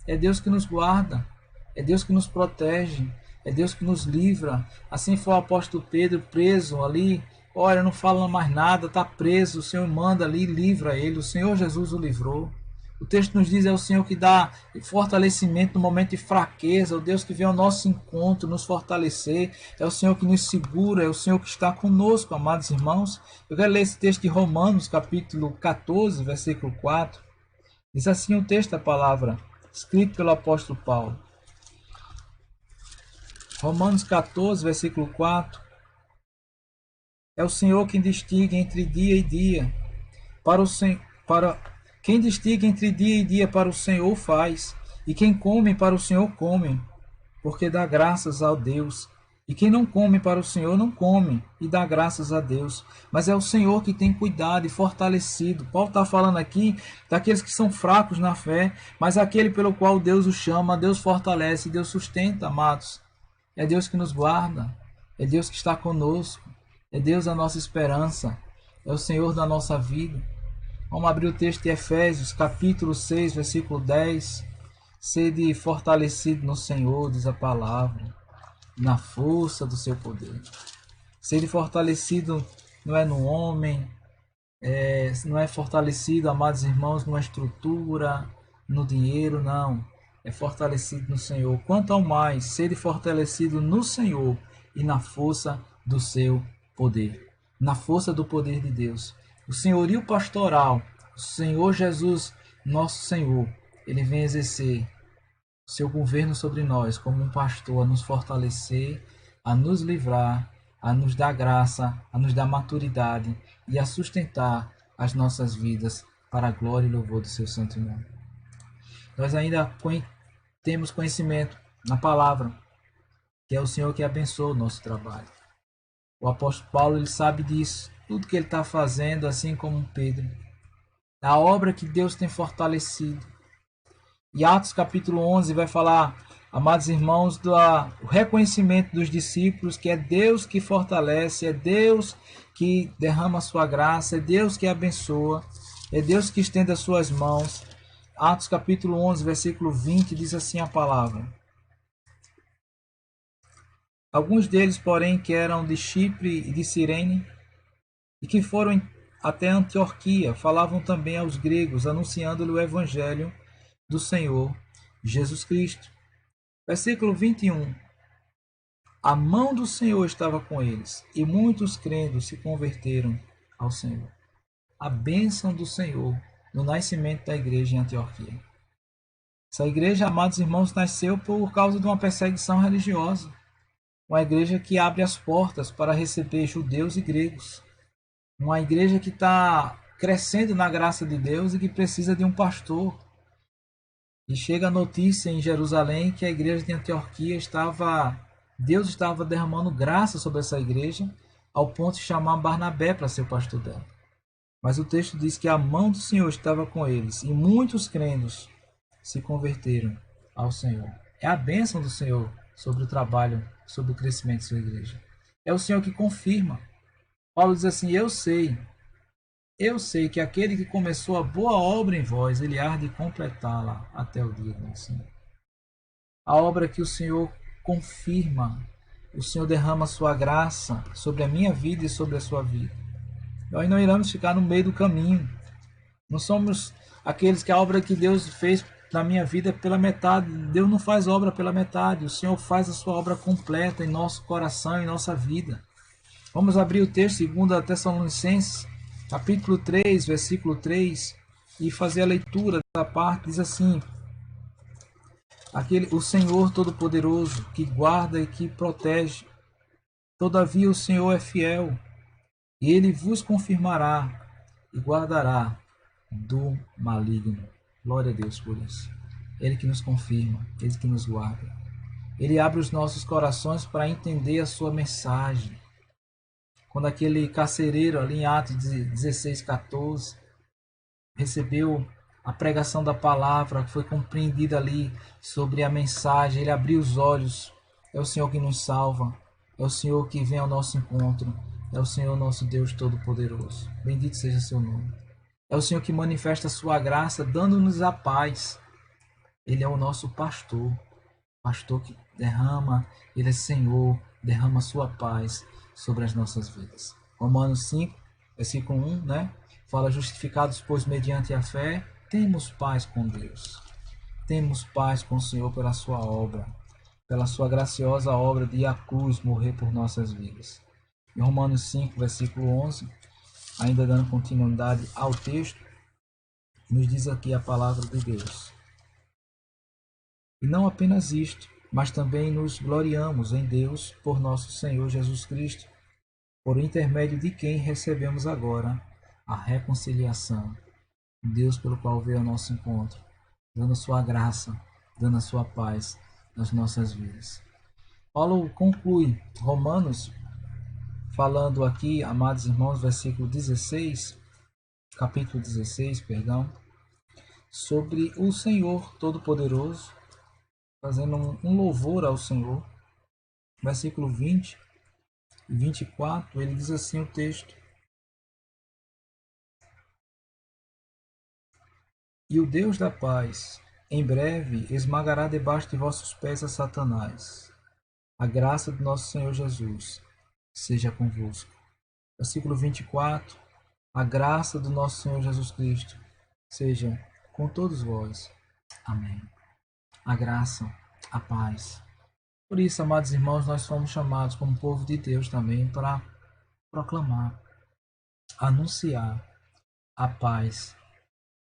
É Deus que nos guarda, é Deus que nos protege, é Deus que nos livra. Assim foi o apóstolo Pedro preso ali. Olha, não fala mais nada, está preso. O Senhor manda ali, livra ele. O Senhor Jesus o livrou. O texto nos diz, é o Senhor que dá fortalecimento no momento de fraqueza. O Deus que vem ao nosso encontro, nos fortalecer. É o Senhor que nos segura, é o Senhor que está conosco, amados irmãos. Eu quero ler esse texto de Romanos, capítulo 14, versículo 4. Diz assim o texto da palavra, escrito pelo apóstolo Paulo. Romanos 14, versículo 4. É o Senhor quem distingue entre dia e dia. Quem distingue entre dia e dia para o Senhor faz, e quem come para o Senhor come, porque dá graças a Deus. E quem não come para o Senhor não come, e dá graças a Deus. Mas é o Senhor que tem cuidado e fortalecido. Paulo está falando aqui daqueles que são fracos na fé, mas aquele pelo qual Deus o chama, Deus fortalece, Deus sustenta, amados. É Deus que nos guarda, é Deus que está conosco. É Deus a nossa esperança, é o Senhor da nossa vida. Vamos abrir o texto de Efésios, capítulo 6, versículo 10. Sede fortalecido no Senhor, diz a palavra, na força do seu poder. Sede fortalecido não é no homem, não é fortalecido, amados irmãos, numa estrutura, no dinheiro, não. É fortalecido no Senhor. Quanto ao mais, sede fortalecido no Senhor e na força do seu poder. Na força do poder de Deus. O senhorio pastoral, o Senhor Jesus, nosso Senhor, ele vem exercer o seu governo sobre nós como um pastor, a nos fortalecer, a nos livrar, a nos dar graça, a nos dar maturidade e a sustentar as nossas vidas para a glória e louvor do seu santo nome. Nós ainda temos conhecimento na palavra, que é o Senhor que abençoa o nosso trabalho. O apóstolo Paulo, ele sabe disso, tudo que ele está fazendo, assim como Pedro. A obra que Deus tem fortalecido. E Atos capítulo 11 vai falar, amados irmãos, do reconhecimento dos discípulos, que é Deus que fortalece, é Deus que derrama a sua graça, é Deus que abençoa, é Deus que estende as suas mãos. Atos capítulo 11, versículo 20, diz assim a palavra. Alguns deles, porém, que eram de Chipre e de Cirene, e que foram até Antioquia, falavam também aos gregos, anunciando-lhe o evangelho do Senhor Jesus Cristo. Versículo 21. A mão do Senhor estava com eles, e muitos crendo se converteram ao Senhor. A bênção do Senhor no nascimento da igreja em Antioquia. Essa igreja, amados irmãos, nasceu por causa de uma perseguição religiosa. Uma igreja que abre as portas para receber judeus e gregos. Uma igreja que está crescendo na graça de Deus e que precisa de um pastor. E chega a notícia em Jerusalém que a igreja de Antioquia Deus estava derramando graça sobre essa igreja, ao ponto de chamar Barnabé para ser o pastor dela. Mas o texto diz que a mão do Senhor estava com eles, e muitos crentes se converteram ao Senhor. É a bênção do Senhor sobre o trabalho, sobre o crescimento de sua igreja. É o Senhor que confirma. Paulo diz assim, eu sei que aquele que começou a boa obra em vós, ele há de completá-la até o dia do Senhor. A obra que o Senhor confirma, o Senhor derrama sua graça sobre a minha vida e sobre a sua vida. Nós não iremos ficar no meio do caminho. Não somos aqueles que a obra que Deus fez na minha vida é pela metade. Deus não faz obra pela metade. O Senhor faz a sua obra completa em nosso coração, em nossa vida. Vamos abrir o texto, 2 Tessalonicenses, capítulo 3, versículo 3, e fazer a leitura da parte, diz assim, o Senhor Todo-Poderoso, que guarda e que protege, todavia o Senhor é fiel, e ele vos confirmará e guardará do maligno. Glória a Deus por isso. Ele que nos confirma, ele que nos guarda. Ele abre os nossos corações para entender a sua mensagem. Quando aquele carcereiro ali em Atos 16:14 recebeu a pregação da palavra, foi compreendida ali sobre a mensagem, ele abriu os olhos. É o Senhor que nos salva, é o Senhor que vem ao nosso encontro, é o Senhor nosso Deus Todo-Poderoso. Bendito seja seu nome. É o Senhor que manifesta a sua graça, dando-nos a paz. Ele é o nosso pastor, pastor que derrama, ele é Senhor, derrama a sua paz sobre as nossas vidas. Romanos 5, versículo 1, né? Fala, justificados, pois, mediante a fé, temos paz com Deus. Temos paz com o Senhor pela sua obra, pela sua graciosa obra de ir à cruz morrer por nossas vidas. Em Romanos 5, versículo 11, ainda dando continuidade ao texto, nos diz aqui a palavra de Deus. E não apenas isto, mas também nos gloriamos em Deus por nosso Senhor Jesus Cristo, por intermédio de quem recebemos agora a reconciliação. Deus pelo qual veio ao nosso encontro, dando a sua graça, dando a sua paz nas nossas vidas. Paulo conclui Romanos, falando aqui, amados irmãos, versículo 16, capítulo 16, perdão, sobre o Senhor Todo-Poderoso, fazendo um louvor ao Senhor. Versículo 20, e 24, ele diz assim o texto: E o Deus da paz, em breve, esmagará debaixo de vossos pés a Satanás. A graça do nosso Senhor Jesus seja convosco. Versículo 24. A graça do nosso Senhor Jesus Cristo seja com todos vós. Amém. A graça, a paz. Por isso, amados irmãos, nós fomos chamados como povo de Deus também para proclamar, anunciar a paz,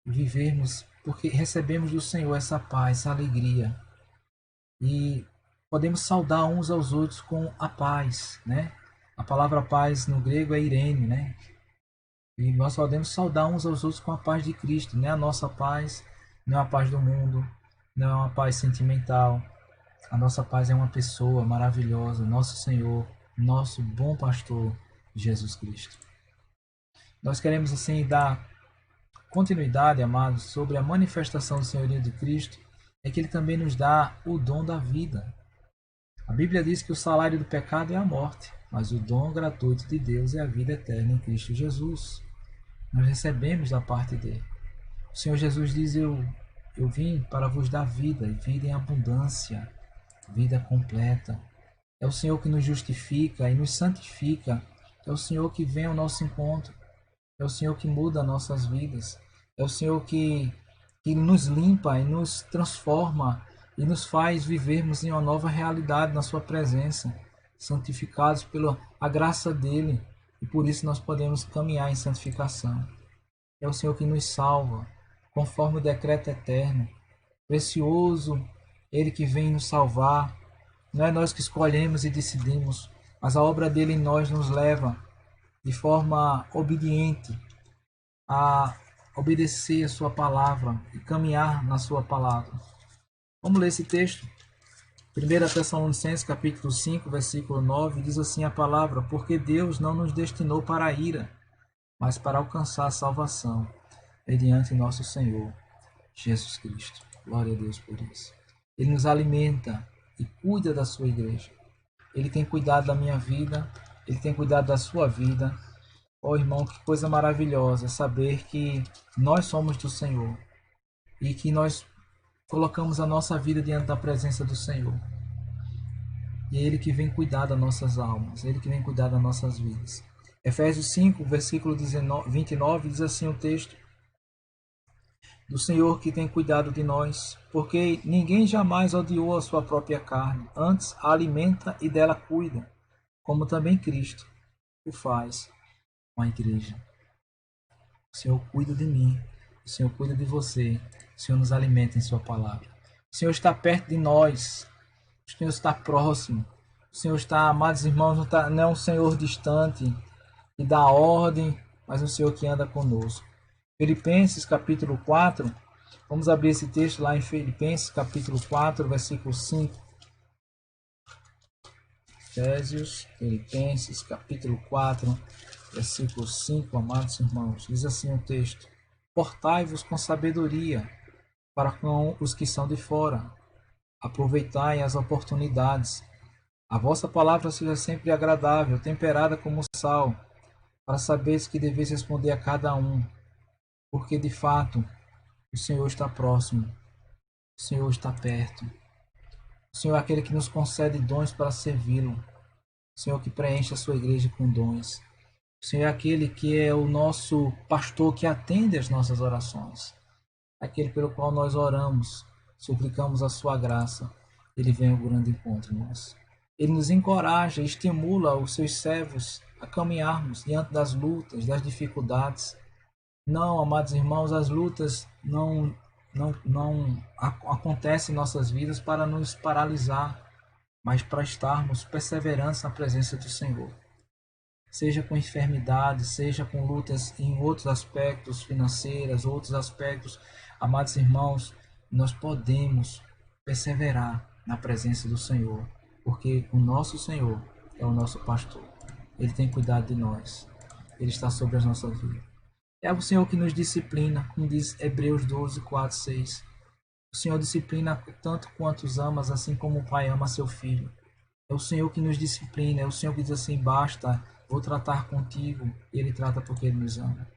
vivermos, porque recebemos do Senhor essa paz, essa alegria, e podemos saudar uns aos outros com a paz, né? A palavra paz no grego é irene, né? E nós podemos saudar uns aos outros com a paz de Cristo, né? A nossa paz não é a paz do mundo, não é uma paz sentimental. A nossa paz é uma pessoa maravilhosa, nosso Senhor, nosso bom pastor, Jesus Cristo. Nós queremos assim dar continuidade, amados, sobre a manifestação do senhorio de Cristo, é que ele também nos dá o dom da vida. A Bíblia diz que o salário do pecado é a morte, mas o dom gratuito de Deus é a vida eterna em Cristo Jesus. Nós recebemos da parte dele. O Senhor Jesus diz: eu vim para vos dar vida, e vida em abundância, vida completa. É o Senhor que nos justifica e nos santifica. É o Senhor que vem ao nosso encontro. É o Senhor que muda nossas vidas. É o Senhor que nos limpa e nos transforma e nos faz vivermos em uma nova realidade na sua presença, santificados pela a graça dele, e por isso nós podemos caminhar em santificação. É o Senhor que nos salva, conforme o decreto eterno. Precioso, ele que vem nos salvar. Não é nós que escolhemos e decidimos, mas a obra dele em nós nos leva de forma obediente a obedecer a sua palavra e caminhar na sua palavra. Vamos ler esse texto. 1 Tessalonicenses capítulo 5, versículo 9, diz assim a palavra: Porque Deus não nos destinou para a ira, mas para alcançar a salvação, mediante nosso Senhor Jesus Cristo. Glória a Deus por isso. Ele nos alimenta e cuida da sua igreja. Ele tem cuidado da minha vida, ele tem cuidado da sua vida. Oh, irmão, que coisa maravilhosa saber que nós somos do Senhor e que nós colocamos a nossa vida diante da presença do Senhor. E é Ele que vem cuidar das nossas almas, é Ele que vem cuidar das nossas vidas. Efésios 5, versículo 29, diz assim o texto: Do Senhor que tem cuidado de nós, porque ninguém jamais odiou a sua própria carne, antes a alimenta e dela cuida, como também Cristo o faz com a igreja. O Senhor cuida de mim, o Senhor cuida de você, o Senhor nos alimenta em sua palavra. O Senhor está perto de nós, o Senhor está próximo, o Senhor está, amados irmãos, não é um Senhor distante que dá ordem, mas um Senhor que anda conosco. Filipenses capítulo 4, vamos abrir esse texto lá em Filipenses capítulo 4, versículo 5. Filipenses capítulo 4, versículo 5, amados irmãos, diz assim o texto: Portai-vos com sabedoria para com os que são de fora, aproveitai as oportunidades. A vossa palavra seja sempre agradável, temperada como sal, para saberes que deveis responder a cada um, porque de fato o Senhor está próximo, o Senhor está perto. O Senhor é aquele que nos concede dons para servi-lo, o Senhor que preenche a sua igreja com dons. O Senhor é aquele que é o nosso pastor que atende às nossas orações. Aquele pelo qual nós oramos, suplicamos a sua graça. Ele vem ao grande encontro nosso. Ele nos encoraja, estimula os seus servos a caminharmos diante das lutas, das dificuldades. Não, amados irmãos, as lutas não acontecem em nossas vidas para nos paralisar, mas para estarmos perseverantes na presença do Senhor. Seja com enfermidades, seja com lutas em outros aspectos financeiros, outros aspectos, amados irmãos, nós podemos perseverar na presença do Senhor, porque o nosso Senhor é o nosso pastor. Ele tem cuidado de nós. Ele está sobre as nossas vidas. É o Senhor que nos disciplina, como diz Hebreus 12, 4, 6. O Senhor disciplina tanto quanto os amas, assim como o Pai ama seu filho. É o Senhor que nos disciplina, é o Senhor que diz assim: basta, vou tratar contigo. E Ele trata porque Ele nos ama.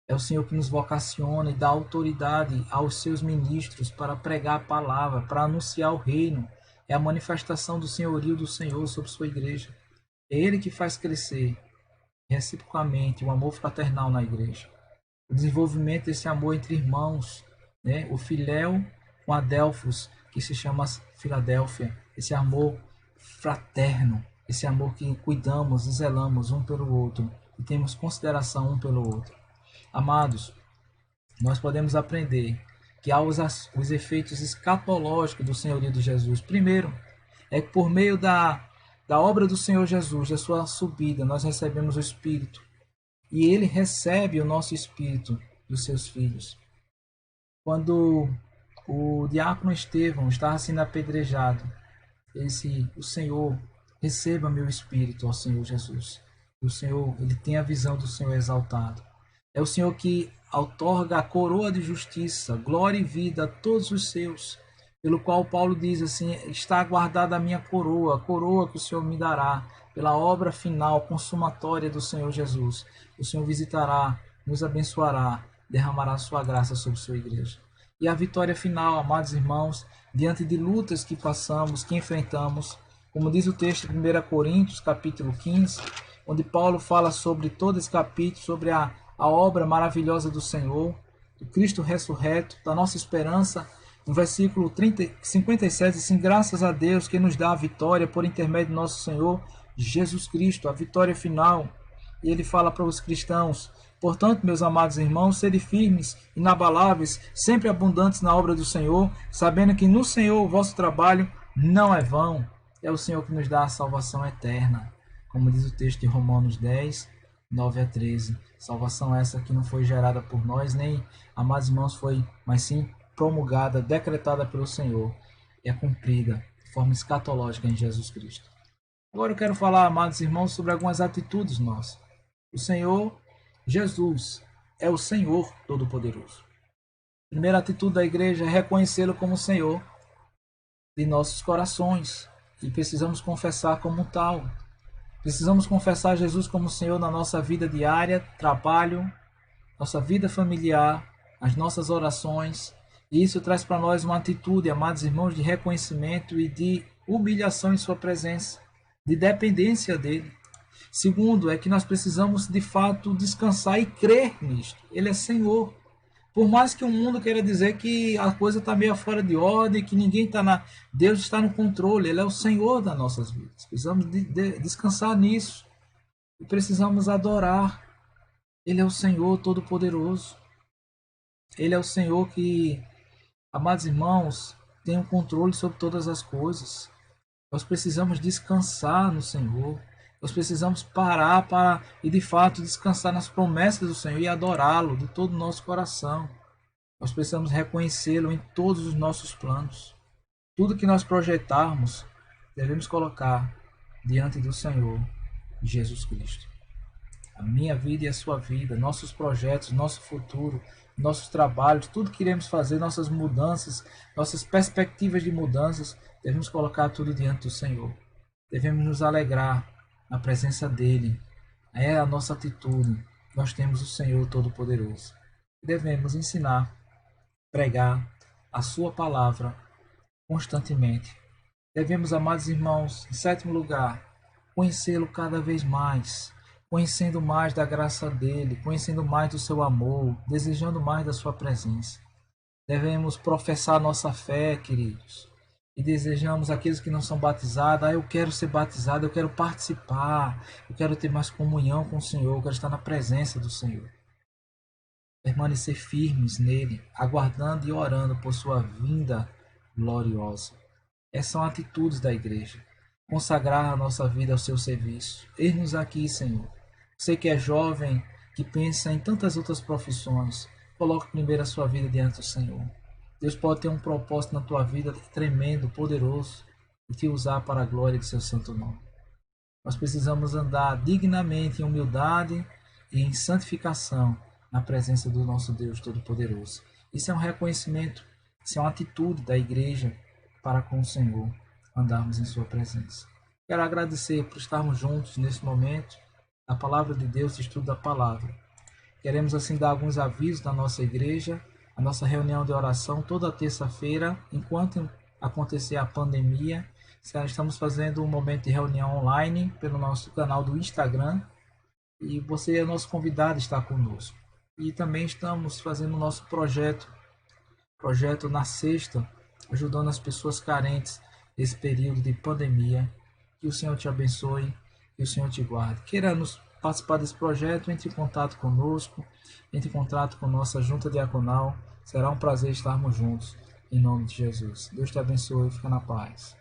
É o Senhor que nos vocaciona e dá autoridade aos seus ministros para pregar a palavra, para anunciar o reino. É a manifestação do senhorio do Senhor sobre sua igreja. É Ele que faz crescer reciprocamente o amor fraternal na igreja. O desenvolvimento desse amor entre irmãos, né? O filéu com Adelphos, que se chama Filadélfia, esse amor fraterno, esse amor que cuidamos e zelamos um pelo outro e temos consideração um pelo outro. Amados, nós podemos aprender que há os efeitos escatológicos do senhorio de Jesus. Primeiro, é que por meio da obra do Senhor Jesus, da sua subida, nós recebemos o Espírito. E ele recebe o nosso Espírito dos seus filhos. Quando o diácono Estevão estava sendo apedrejado, ele disse: o Senhor, receba meu Espírito, ó Senhor Jesus. O Senhor, ele tem a visão do Senhor exaltado. É o Senhor que outorga a coroa de justiça, glória e vida a todos os seus, pelo qual Paulo diz assim: está aguardada a minha coroa, a coroa que o Senhor me dará, pela obra final, consumatória do Senhor Jesus. O Senhor visitará, nos abençoará, derramará sua graça sobre sua igreja. E a vitória final, amados irmãos, diante de lutas que passamos, que enfrentamos, como diz o texto de 1 Coríntios, capítulo 15, onde Paulo fala sobre todo esse capítulo, sobre a obra maravilhosa do Senhor, do Cristo ressurreto, da nossa esperança. No versículo 57, assim: graças a Deus que nos dá a vitória por intermédio do nosso Senhor Jesus Cristo, a vitória final. E ele fala para os cristãos: portanto, meus amados irmãos, sede firmes, inabaláveis, sempre abundantes na obra do Senhor, sabendo que no Senhor o vosso trabalho não é vão. É o Senhor que nos dá a salvação eterna, como diz o texto de Romanos 10, 9 a 13. Salvação essa que não foi gerada por nós, nem, amados irmãos, foi, mas sim promulgada, decretada pelo Senhor, e é cumprida de forma escatológica em Jesus Cristo. Agora eu quero falar, amados irmãos, sobre algumas atitudes nossas. O Senhor Jesus é o Senhor Todo-Poderoso. A primeira atitude da igreja é reconhecê-lo como Senhor de nossos corações, e precisamos confessar como tal. Precisamos confessar Jesus como Senhor na nossa vida diária, trabalho, nossa vida familiar, as nossas orações. E isso traz para nós uma atitude, amados irmãos, de reconhecimento e de humilhação em sua presença, de dependência dele. Segundo, é que nós precisamos de fato descansar e crer nisto. Ele é Senhor. Por mais que o mundo queira dizer que a coisa está meio fora de ordem, que ninguém está na... Deus está no controle, Ele é o Senhor das nossas vidas. Precisamos de descansar nisso. E precisamos adorar. Ele é o Senhor Todo-Poderoso. Ele é o Senhor que, amados irmãos, tem o controle sobre todas as coisas. Nós precisamos descansar no Senhor. Nós precisamos parar para, e de fato, descansar nas promessas do Senhor e adorá-lo de todo o nosso coração. Nós precisamos reconhecê-lo em todos os nossos planos. Tudo que nós projetarmos, devemos colocar diante do Senhor Jesus Cristo. A minha vida e a sua vida, nossos projetos, nosso futuro, nossos trabalhos, tudo que iremos fazer, nossas mudanças, nossas perspectivas de mudanças, devemos colocar tudo diante do Senhor. Devemos nos alegrar na presença dEle. É a nossa atitude. Nós temos o Senhor Todo-Poderoso. Devemos ensinar, pregar a sua palavra constantemente. Devemos, amados irmãos, em sétimo lugar, conhecê-lo cada vez mais, conhecendo mais da graça dele, conhecendo mais do seu amor, desejando mais da sua presença. Devemos professar nossa fé, queridos, e desejamos aqueles que não são batizados: eu quero ser batizado, eu quero participar, eu quero ter mais comunhão com o Senhor, eu quero estar na presença do Senhor. Permanecer firmes nele, aguardando e orando por sua vinda gloriosa. Essas são atitudes da igreja. Consagrar a nossa vida ao seu serviço. Eis-nos aqui, Senhor. Você que é jovem, que pensa em tantas outras profissões, coloque primeiro a sua vida diante do Senhor. Deus pode ter um propósito na tua vida tremendo, poderoso, e te usar para a glória de seu santo nome. Nós precisamos andar dignamente em humildade e em santificação na presença do nosso Deus Todo-Poderoso. Isso é um reconhecimento, isso é uma atitude da igreja para com o Senhor, andarmos em sua presença. Quero agradecer por estarmos juntos nesse momento, a palavra de Deus, estudo da palavra. Queremos assim dar alguns avisos da nossa igreja, a nossa reunião de oração toda terça-feira, enquanto acontecer a pandemia. Estamos fazendo um momento de reunião online pelo nosso canal do Instagram e você é nosso convidado a estar conosco. E também estamos fazendo o nosso projeto na sexta, ajudando as pessoas carentes nesse período de pandemia. Que o Senhor te abençoe, que o Senhor te guarde. Queira nos participar desse projeto, entre em contato conosco, entre em contato com nossa junta diaconal. Será um prazer estarmos juntos, em nome de Jesus. Deus te abençoe e fica na paz.